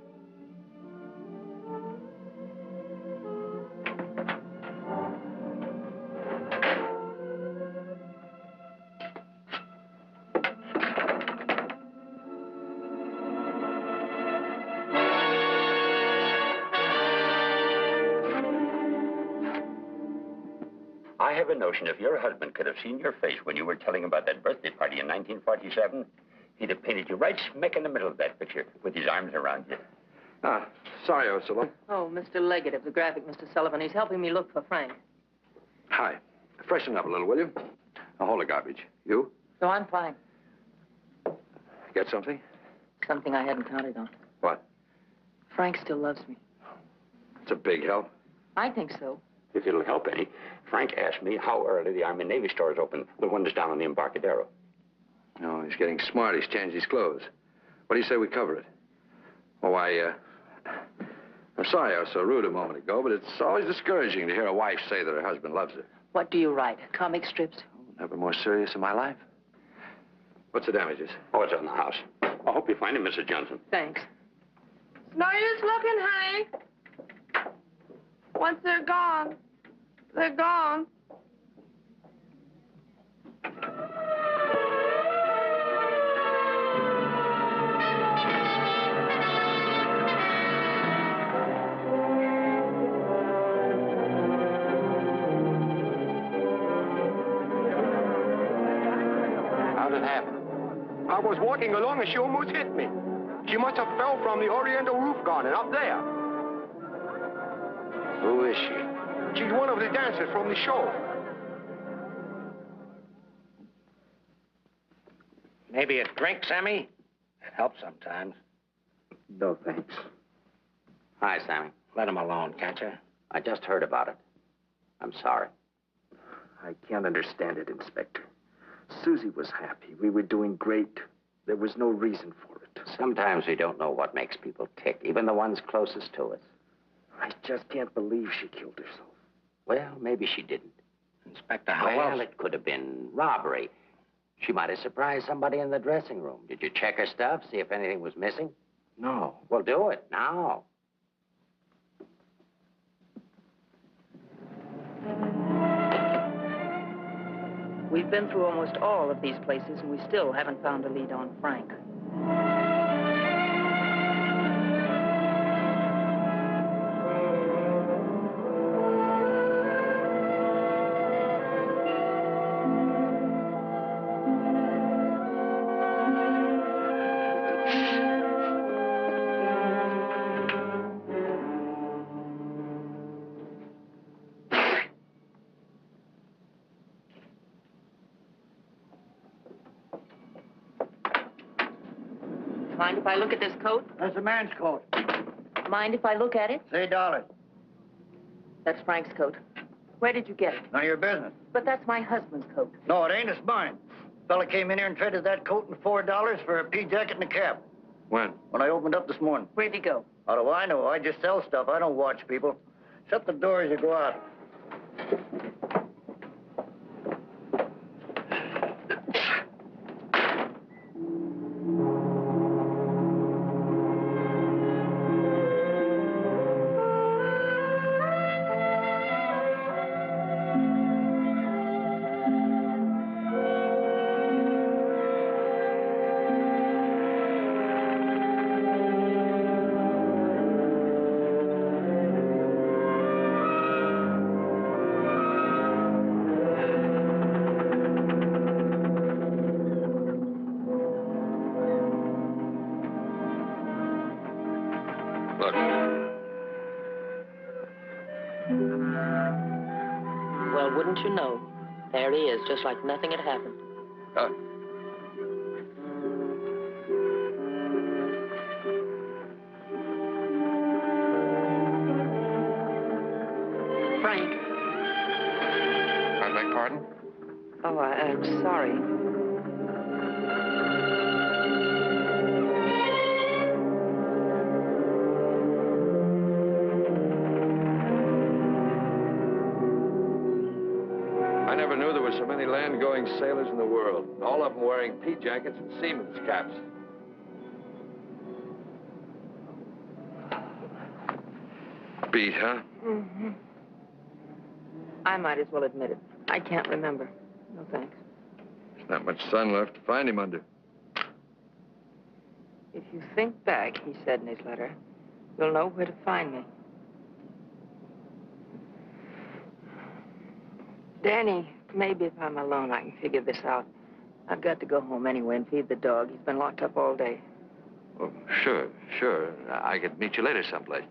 I have a notion if your husband could have seen your face when you were telling about that birthday party in 1947, he'd have painted you right smack in the middle of that picture with his arms around you. Ah, sorry I was so long. Oh, Mr. Leggett of the graphic, Mr. Sullivan. He's helping me look for Frank. Hi. Freshen up a little, will you? Now, hold the garbage. You? No, I'm fine. Get something? Something I hadn't counted on. What? Frank still loves me. It's a big help. I think so. If it'll help any, Frank asked me how early the Army and Navy store is open. The one that's down on the Embarcadero. No, he's getting smart. He's changed his clothes. What do you say we cover it? Oh, I'm sorry I was so rude a moment ago, but it's always discouraging to hear a wife say that her husband loves her. What do you write? Comic strips? Never more serious in my life. What's the damages? Oh, it's on the house. I hope you find him, Mrs. Johnson. Thanks. It's no use looking, honey. Once they're gone, they're gone. How did it happen? I was walking along and she almost hit me. She must have fell from the Oriental roof garden up there. Who is she? She's one of the dancers from the show. Maybe a drink, Sammy? It helps sometimes. No, thanks. Hi, Sammy. Let him alone, can't you? I just heard about it. I'm sorry. I can't understand it, Inspector. Susie was happy. We were doing great. There was no reason for it. Sometimes we don't know what makes people tick, even the ones closest to us. I just can't believe she killed herself. Well, maybe she didn't. Inspector, how Well, else? it could have been robbery. She might have surprised somebody in the dressing room. Did you check her stuff, see if anything was missing? No. Well, do it now. We've been through almost all of these places, and we still haven't found a lead on Frank. Mind if I look at this coat? That's a man's coat. Mind if I look at it? Say $1. That's Frank's coat. Where did you get it? None of your business. But that's my husband's coat. No, it ain't. It's mine. Fella came in here and traded that coat and $4 for a pea jacket and a cap. When? When I opened up this morning. Where'd he go? How do I know? I just sell stuff. I don't watch people. Shut the door as you go out. Look. Well, wouldn't you know? There he is, just like nothing had happened. Frank. I beg pardon? Oh, I'm sorry. I never knew there were so many land-going sailors in the world. All of them wearing pea jackets and seamen's caps. Beat, huh? Mm-hmm. I might as well admit it. I can't remember. No thanks. There's not much sun left to find him under. If you think back, he said in his letter, you'll know where to find me. Danny, maybe if I'm alone, I can figure this out. I've got to go home anyway and feed the dog. He's been locked up all day. Oh, sure. I could meet you later someplace.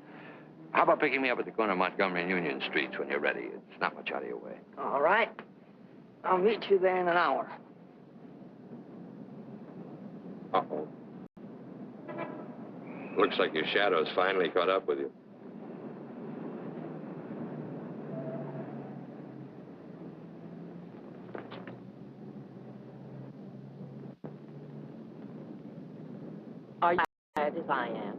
How about picking me up at the corner of Montgomery and Union Streets when you're ready? It's not much out of your way. All right. I'll meet you there in an hour. Uh-oh. Looks like your shadow's finally caught up with you. Are you tired as I am?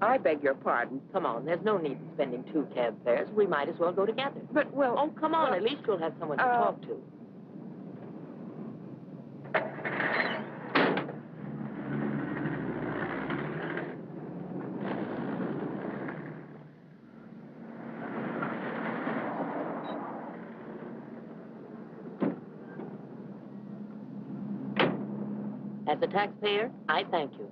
I beg your pardon. Come on, there's no need in spending 2 cab fares. We might as well go together. But, well... Oh, come on. At least you'll have someone to talk to. As a taxpayer, I thank you.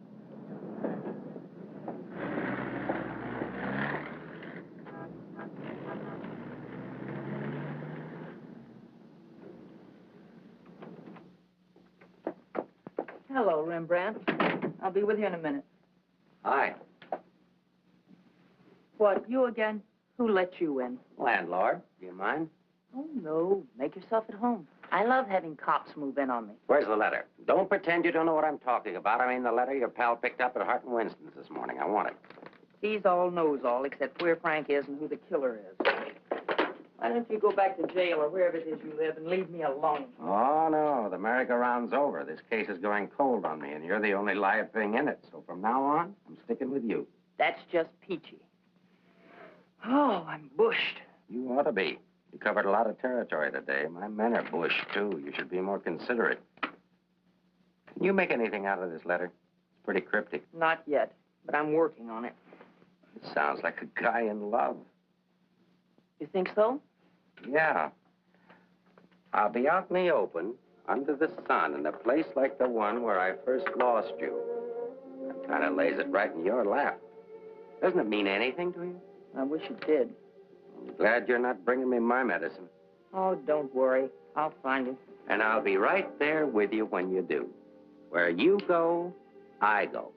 Hello, Rembrandt. I'll be with you in a minute. Hi. What, you again? Who let you in? Landlord, do you mind? Oh, no. Make yourself at home. I love having cops move in on me. Where's the letter? Don't pretend you don't know what I'm talking about. I mean the letter your pal picked up at Hart and Winston's this morning. I want it. He's all knows all, except where Frank is and who the killer is. Why don't you go back to jail or wherever it is you live and leave me alone? Oh, no. The merry-go-round's over. This case is going cold on me, and you're the only live thing in it. So from now on, I'm sticking with you. That's just peachy. Oh, I'm bushed. You ought to be. You covered a lot of territory today. My men are bushed, too. You should be more considerate. Can you make anything out of this letter? It's pretty cryptic. Not yet, but I'm working on it. It sounds like a guy in love. You think so? Yeah. I'll be out in the open, under the sun, in a place like the one where I first lost you. That kind of lays it right in your lap. Doesn't it mean anything to you? I wish it did. I'm glad you're not bringing me my medicine. Oh, don't worry. I'll find you. And I'll be right there with you when you do. Where you go, I go.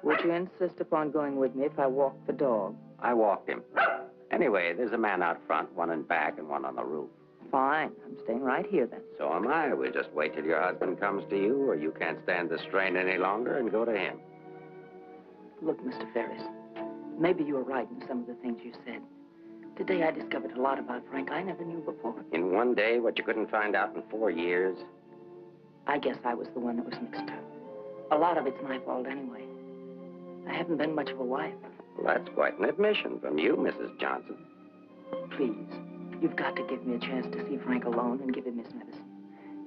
Would you insist upon going with me if I walk the dog? I walked him. Anyway, there's a man out front, one in back, and one on the roof. Fine. I'm staying right here, then. So am I. We'll just wait till your husband comes to you, or you can't stand the strain any longer, and go to him. Look, Mr. Ferris, maybe you were right in some of the things you said. Today I discovered a lot about Frank I never knew before. In one day, what you couldn't find out in 4 years? I guess I was the one that was mixed up. A lot of it's my fault anyway. I haven't been much of a wife. Well, that's quite an admission from you, Mrs. Johnson. Please, you've got to give me a chance to see Frank alone and give him his medicine.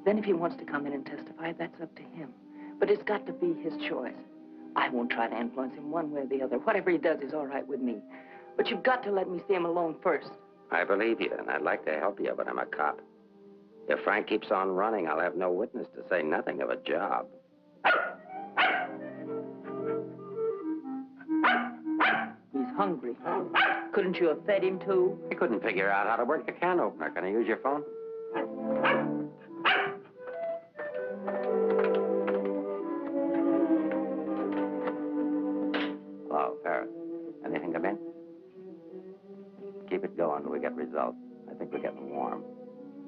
Then if he wants to come in and testify, that's up to him. But it's got to be his choice. I won't try to influence him one way or the other. Whatever he does is all right with me. But you've got to let me see him alone first. I believe you, and I'd like to help you, but I'm a cop. If Frank keeps on running, I'll have no witness to say nothing of a job. He's hungry. Couldn't you have fed him, too? I couldn't figure out how to work the can opener. Can I use your phone? Hello, Paris. Anything come in? Keep it going till we get results. I think we're getting warm.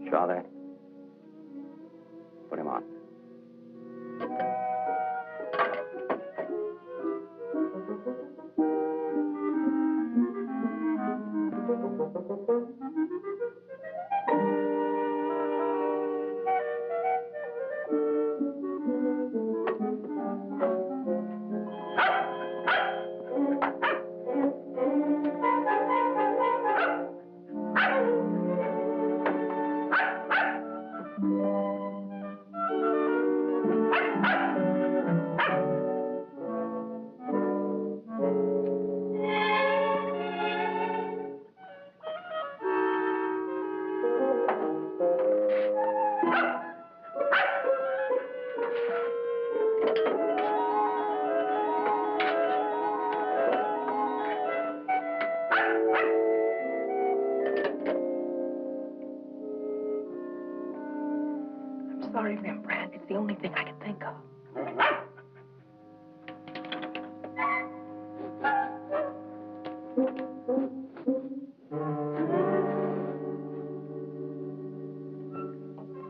Shaw there? Put him on. Sorry, Rembrandt. It's the only thing I can think of.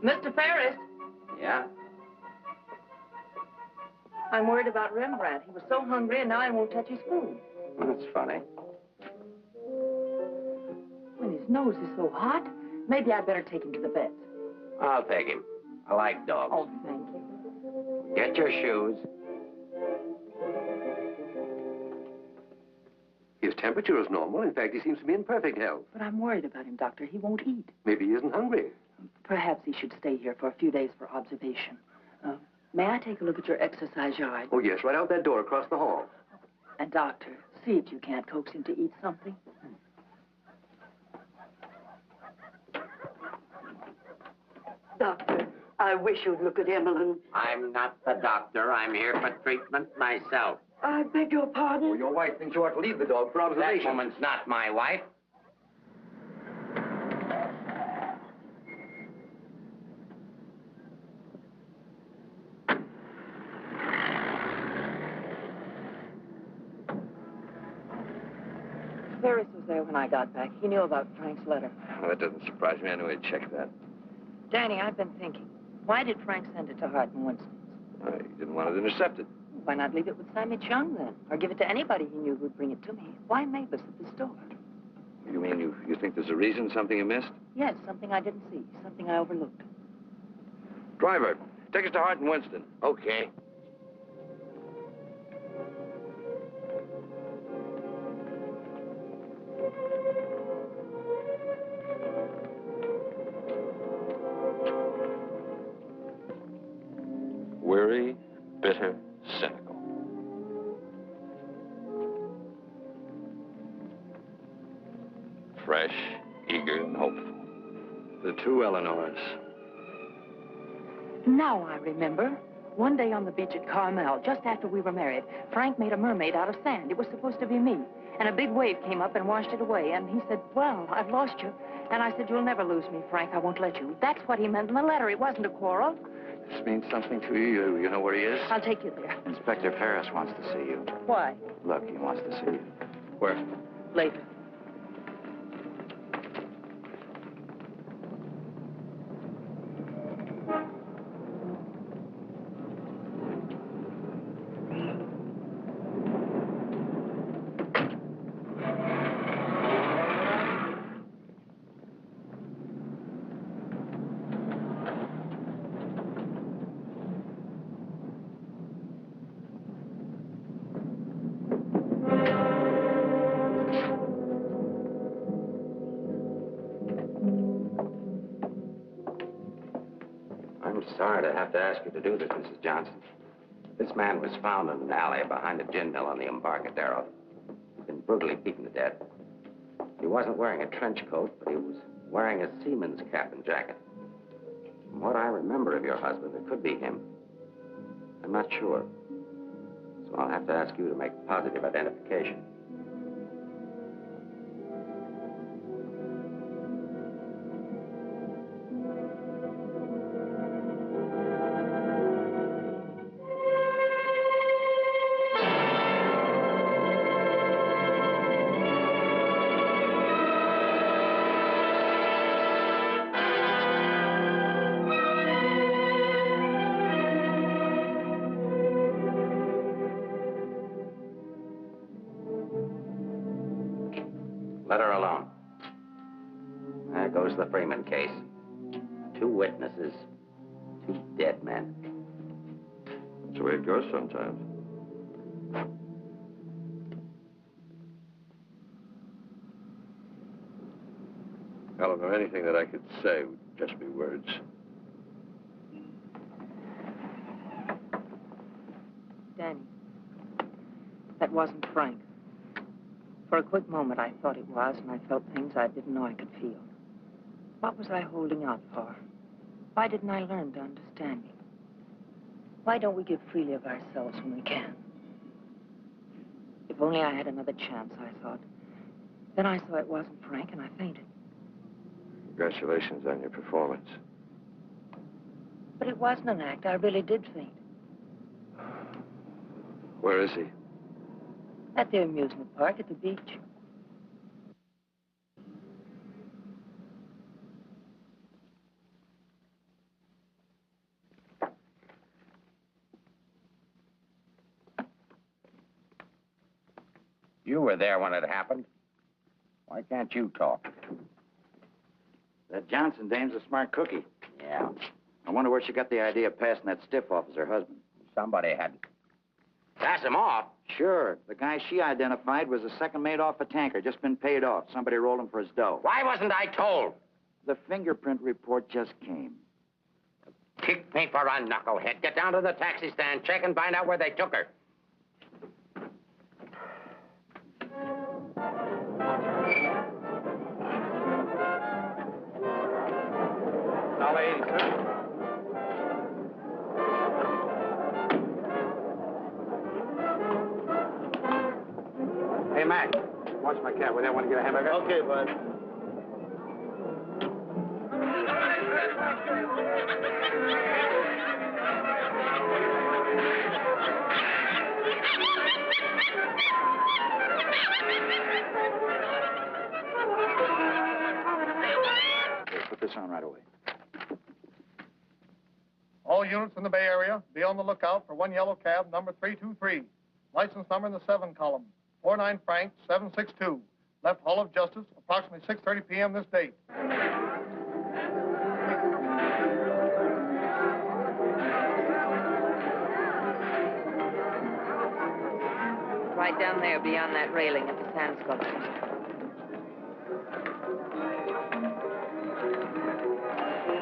Mr. Ferris. I'm worried about Rembrandt. He was so hungry, and now he won't touch his food. That's funny. When his nose is so hot, maybe I'd better take him to the vet. I'll take him. I like dogs. Oh, thank you. Get your shoes. His temperature is normal. In fact, he seems to be in perfect health. But I'm worried about him, Doctor. He won't eat. Maybe he isn't hungry. Perhaps he should stay here for a few days for observation. May I take a look at your exercise yard? Oh, yes, right out that door across the hall. And, Doctor, see if you can't coax him to eat something. Doctor, I wish you'd look at Emmeline. I'm not the doctor. I'm here for treatment myself. I beg your pardon? Oh, your wife thinks you ought to leave the dog for observation. That woman's not my wife. Ferris was there when I got back. He knew about Frank's letter. Well, that doesn't surprise me. I knew he'd check that. Danny, I've been thinking. Why did Frank send it to Hart and Winston? He didn't want it intercepted. Why not leave it with Sammy Chung, then? Or give it to anybody he knew who'd bring it to me? Why Mavis at the store? You mean you think there's a reason, something you missed? Yes, something I didn't see, something I overlooked. Driver, take us to Hart and Winston. Okay. Weary, bitter, cynical. Fresh, eager, and hopeful. The two Eleanors. Now I remember. One day on the beach at Carmel, just after we were married, Frank made a mermaid out of sand. It was supposed to be me. And a big wave came up and washed it away. And he said, well, I've lost you. And I said, you'll never lose me, Frank. I won't let you. That's what he meant in the letter. It wasn't a quarrel. This means something to you. You know where he is? I'll take you there. Inspector Ferris wants to see you. Why? Look, he wants to see you. Where? Later. I'm sorry to have to ask you to do this, Mrs. Johnson. This man was found in an alley behind a gin mill on the Embarcadero. He'd been brutally beaten to death. He wasn't wearing a trench coat, but he was wearing a seaman's cap and jacket. From what I remember of your husband, it could be him. I'm not sure. So I'll have to ask you to make positive identification. Let her alone. There goes the Freeman case. 2 witnesses, 2 dead men. That's the way it goes sometimes. Eleanor, anything that I could say would just be words. Danny, that wasn't Frank. For a quick moment, I thought it was, and I felt things I didn't know I could feel. What was I holding out for? Why didn't I learn to understand him? Why don't we give freely of ourselves when we can? If only I had another chance, I thought. Then I saw it wasn't Frank, and I fainted. Congratulations on your performance. But it wasn't an act. I really did faint. Where is he? At the amusement park at the beach. You were there when it happened. Why can't you talk? That Johnson dame's a smart cookie. Yeah. I wonder where she got the idea of passing that stiff off as her husband. Somebody had to pass him off. Sure. The guy she identified was a second mate off a tanker, just been paid off. Somebody rolled him for his dough. Why wasn't I told? The fingerprint report just came. Kick me for a knucklehead. Get down to the taxi stand, check and find out where they took her. $1.80, sir. Hey, Mac, watch my cab. Will they want to get a hamburger? Okay, bud. Here, put this on right away. All units in the Bay Area, be on the lookout for one yellow cab, number 323. License number in the 7 column. 49 Frank 762. Left Hall of Justice, approximately 6:30 p.m. this date. Right down there beyond that railing at the sand sculptures.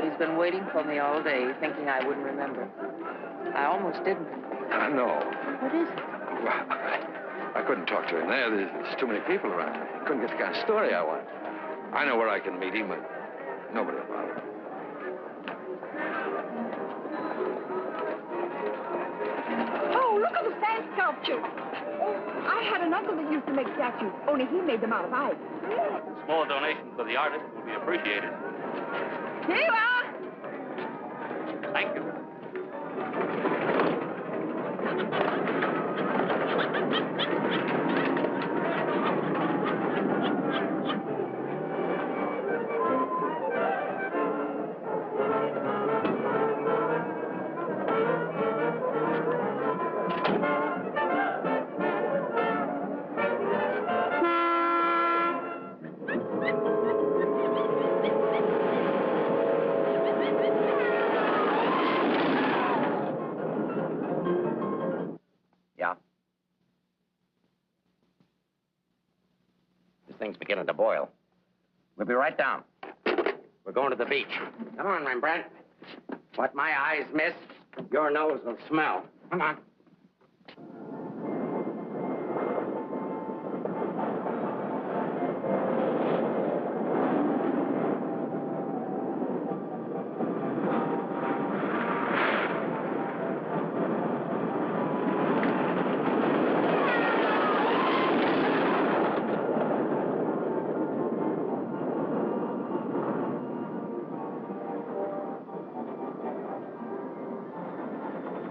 He's been waiting for me all day, thinking I wouldn't remember. I almost didn't. No. What is it? I couldn't talk to him there. There's too many people around. I couldn't get the kind of story I want. I know where I can meet him, but nobody will bother him. Oh, look at the sand sculpture. I had an uncle that used to make statues, only he made them out of ice. A small donation for the artist will be appreciated. Here you are. Thank you. Yeah? This thing's beginning to boil. We'll be right down. We're going to the beach. Come on, Rembrandt. What my eyes miss, your nose will smell. Come on.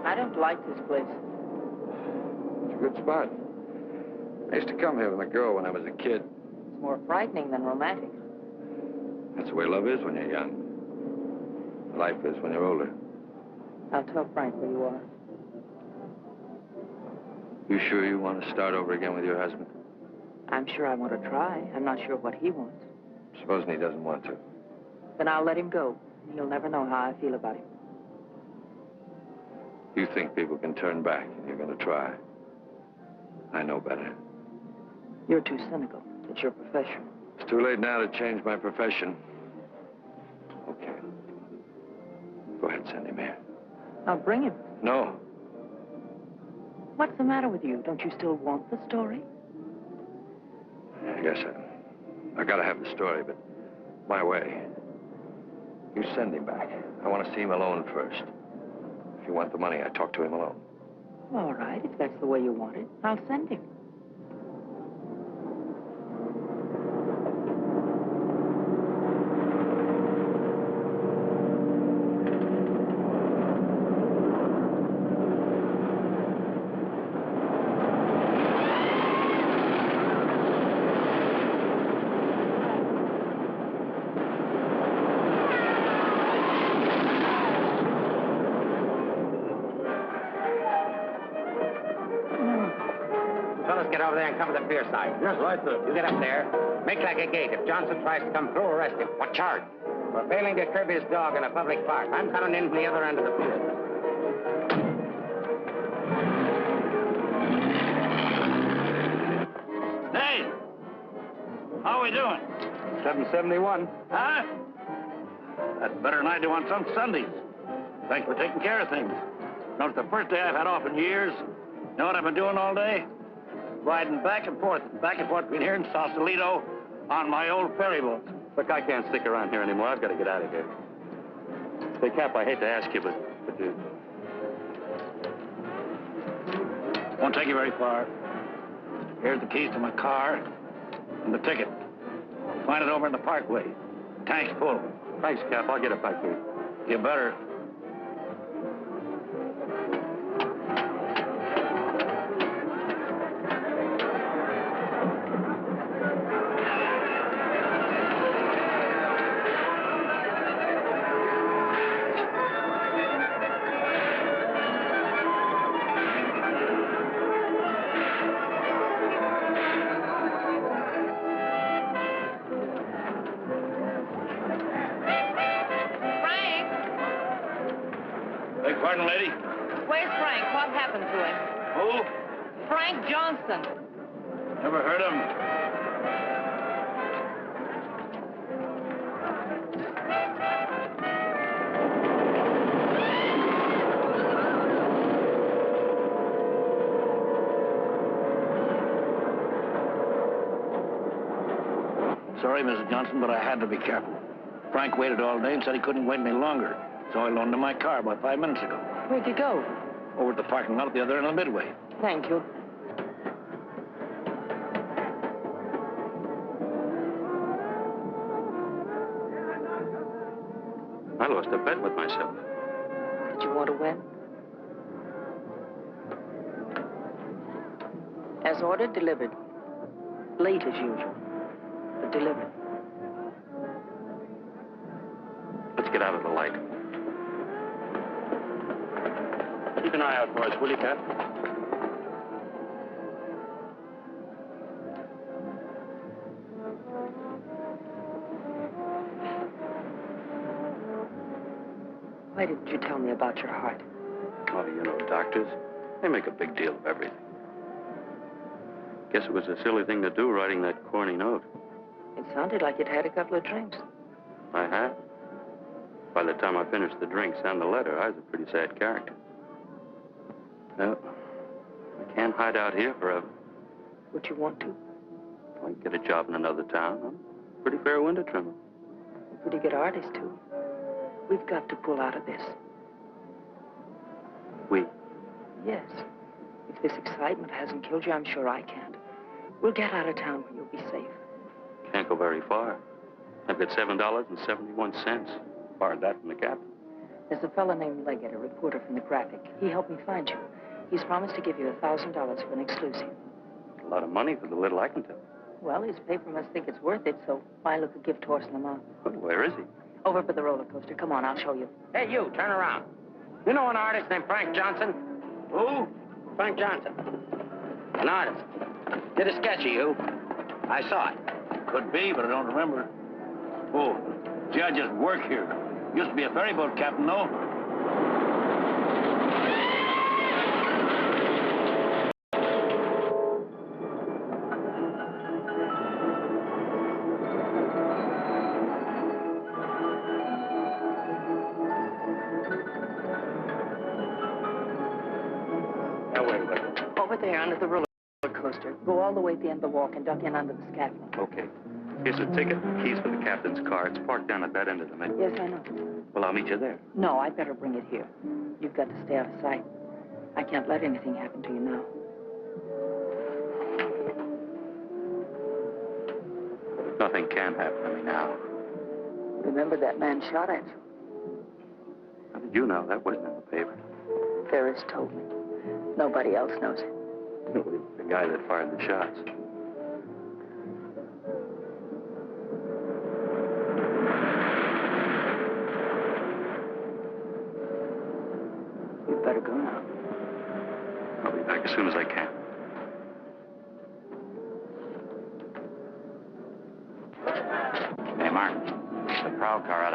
I don't like this place. It's a good spot. I used to come here with a girl when I was a kid. It's more frightening than romantic. That's the way love is when you're young. Life is when you're older. I'll tell Frank where you are. You sure you want to start over again with your husband? I'm sure I want to try. I'm not sure what he wants. Supposing he doesn't want to. Then I'll let him go. He'll never know how I feel about him. You think people can turn back, and you're going to try. I know better. You're too cynical. It's your profession. It's too late now to change my profession. Okay. Go ahead, send him here. I'll bring him. No. What's the matter with you? Don't you still want the story? I guess I gotta have the story, but my way. You send him back. I want to see him alone first. If you want the money, I talk to him alone. All right, if that's the way you want it, I'll send him. fellas get over there and cover the pier side. Yes, right, sir. You get up there. Make like a gate. If Johnson tries to come through, arrest him. What charge? For failing to curb his dog in a public park. I'm coming in from the other end of the pier. Hey! How are we doing? 771. Huh? That's better than I do on some Sundays. Thanks for taking care of things. No, it's the first day I've had off in years. You know what I've been doing all day? Riding back and forth between here and Sausalito on my old ferry boat. Look, I can't stick around here anymore. I've got to get out of here. Say, Cap, I hate to ask you, but Won't take you very far. Here's the keys to my car and the ticket. Find it over in the parkway. Tank's full. Thanks, Cap. I'll get it back to you. You better. Beg pardon, lady? Where's Frank? What happened to him? Who? Frank Johnson. Never heard of him. Sorry, Mrs. Johnson, but I had to be careful. Frank waited all day and said he couldn't wait any longer. So I loaned him my car about 5 minutes ago. Where'd you go? Over at the parking lot at the other end of the Midway. Thank you. I lost a bet with myself. Did you want to win? As ordered, delivered. Late as usual, but delivered. Let's get out of the light. Keep an eye out for us, will you, Cap? Why didn't you tell me about your heart? Oh, you know, doctors, they make a big deal of everything. Guess it was a silly thing to do, writing that corny note. It sounded like you'd had a couple of drinks. I had. By the time I finished the drinks and the letter, I was a pretty sad character. Well, I can't hide out here forever. Would you want to? I can get a job in another town. I'm a pretty fair window trimmer. Pretty good artist, too. We've got to pull out of this. We? Yes. If this excitement hasn't killed you, I'm sure I can't. We'll get out of town where you'll be safe. Can't go very far. I've got $7.71. Borrowed that from the captain. There's a fellow named Leggett, a reporter from the Graphic. He helped me find you. He's promised to give you $1,000 for an exclusive. A lot of money for the little I can tell. Well, his paper must think it's worth it, so why look a gift horse in the mouth? But where is he? Over by the roller coaster. Come on, I'll show you. Hey, you, turn around. You know an artist named Frank Johnson? Who? Frank Johnson. An artist. Did a sketch of you. I saw it. Could be, but I don't remember. Oh, gee, I just work here. Used to be a ferry boat captain, though. Now, wait. Over there, under the roller coaster. Go all the way at the end of the walk and duck in under the scaffolding. Okay. Here's a ticket, keys for the captain's car. It's parked down at that end of the Midway. Yes, I know. Well, I'll meet you there. No, I'd better bring it here. You've got to stay out of sight. I can't let anything happen to you now. Nothing can happen to me now. Remember that man shot at you? How did you know? That wasn't in the paper. Ferris told me. Nobody else knows it. No, the guy that fired the shots. You'd better go now. I'll be back as soon as I can.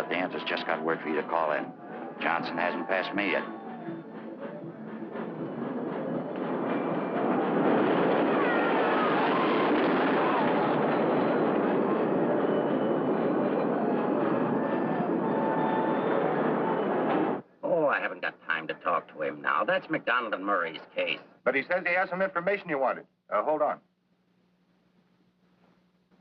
but the aunt has just got word for you to call in. Johnson hasn't passed me yet. Oh, I haven't got time to talk to him now. That's McDonald and Murray's case. But he says he has some information you wanted. Hold on.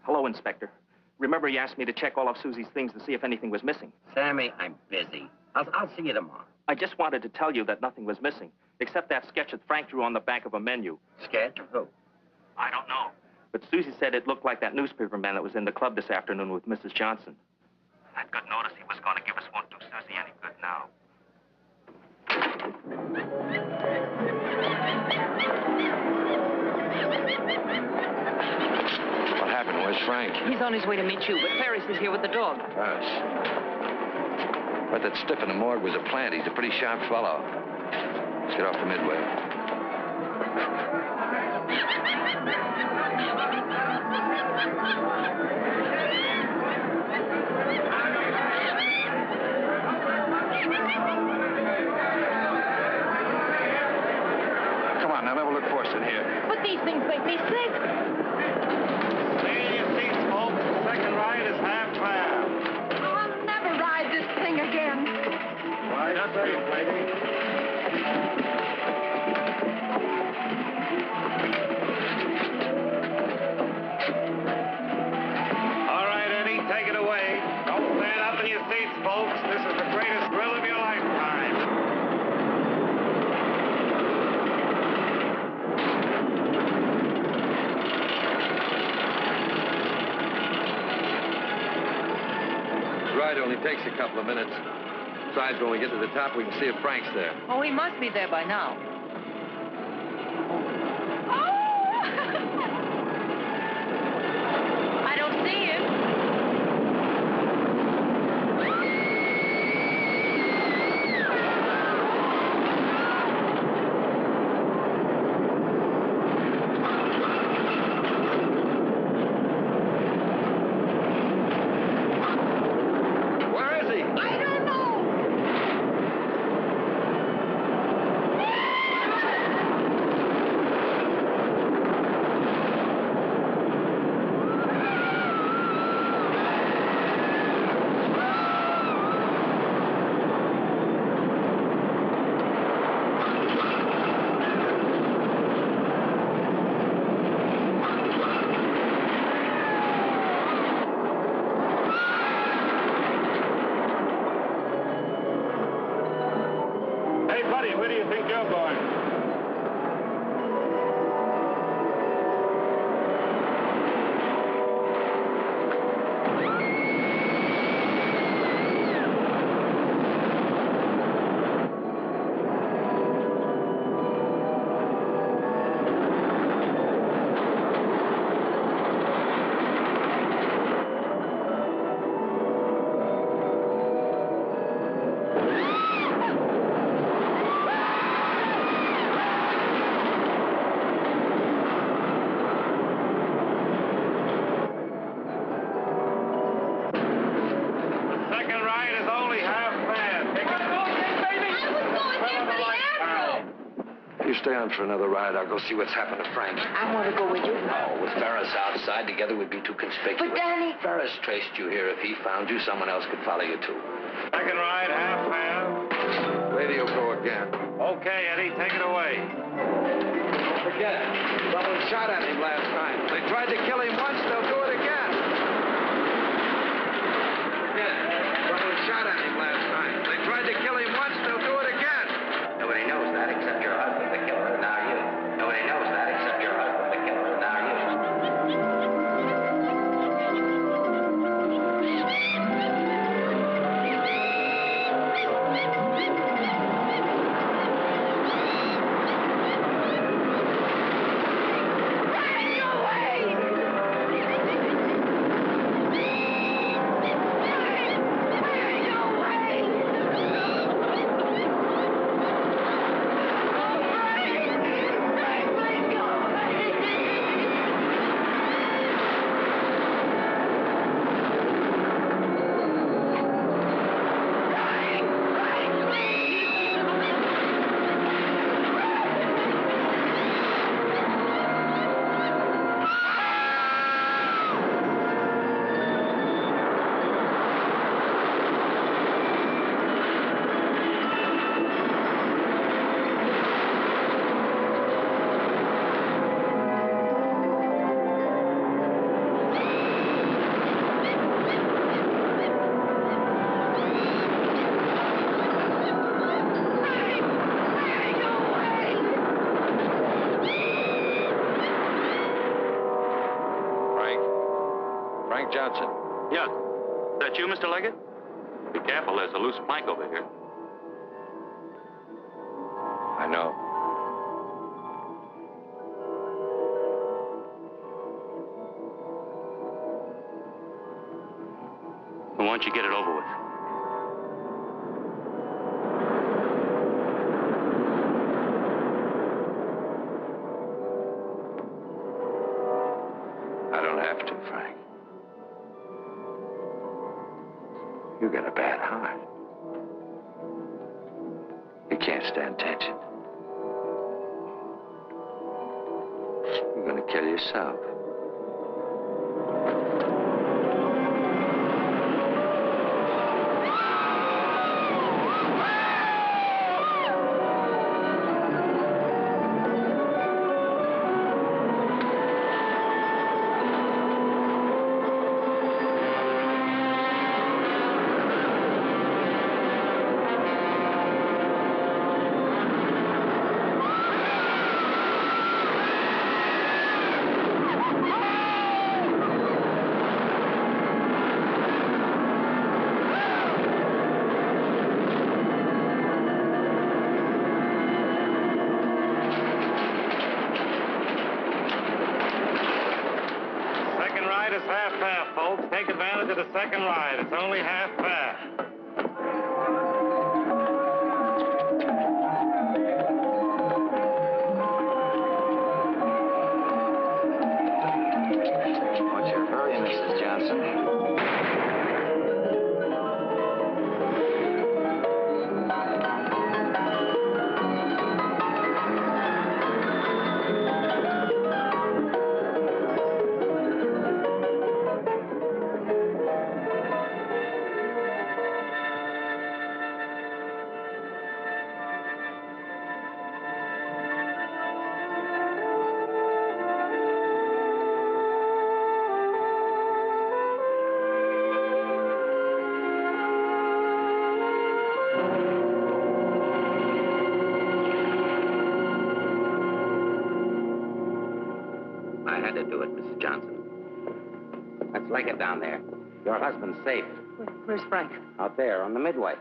Hello, Inspector. Remember you asked me to check all of Susie's things to see if anything was missing? Sammy, I'm busy. I'll see you tomorrow. I just wanted to tell you that nothing was missing, except that sketch that Frank drew on the back of a menu. Sketch of who? I don't know. But Susie said it looked like that newspaper man that was in the club this afternoon with Mrs. Johnson. I'd got notice he was going to give us won't do Susie any good now. What happened? Where's Frank? He's on his way to meet you, but Ferris is here with the dog. Ferris. But that stiff in the morgue was a plant. He's a pretty sharp fellow. Let's get off the Midway. Come on, now, never look for us in here. But these things make me sick. Stay in your seats, folks. The second ride is half fare. I'll never ride this thing again. Right up there, lady. All right, Eddie, take it away. Don't stand up in your seats, folks. This is the greatest thrill of your lifetime. The ride only takes a couple of minutes. Besides, when we get to the top, we can see if Frank's there. Oh, he must be there by now. I don't see him. Where is he? I don't know. Hey, buddy, where do you think you're going? The second ride is only half fare. Take it. You stay on for another ride. I'll go see what's happened to Frank. I want to go with you. No, with Ferris outside, together we'd be too conspicuous. But, Danny... Ferris traced you here. If he found you, someone else could follow you, too. Second ride, half fare. Radio go again. Okay, Eddie, take it away. Don't forget, someone shot at him last night. They tried to kill him once, they'll do it again. Forget, someone shot at him last night. They tried to kill him once, they'll do it again. Nobody knows that except your husband, the killer, and now you. Nobody knows that except your husband, the killer, and now you. Run away! Frank Johnson. Yes. Is that you, Mr. Leggett? Be careful, there's a loose plank over here. I know. Why don't you get it over with? I don't have to, Frank. You got a bad heart. You can't stand tension. You're gonna kill yourself. Take advantage of the second ride. It's only half fare. What's your hurry, Mrs. Johnson? I had to do it, Mrs. Johnson. Let's leg it down there. Your husband's safe. Where's Frank? Out there on the midway.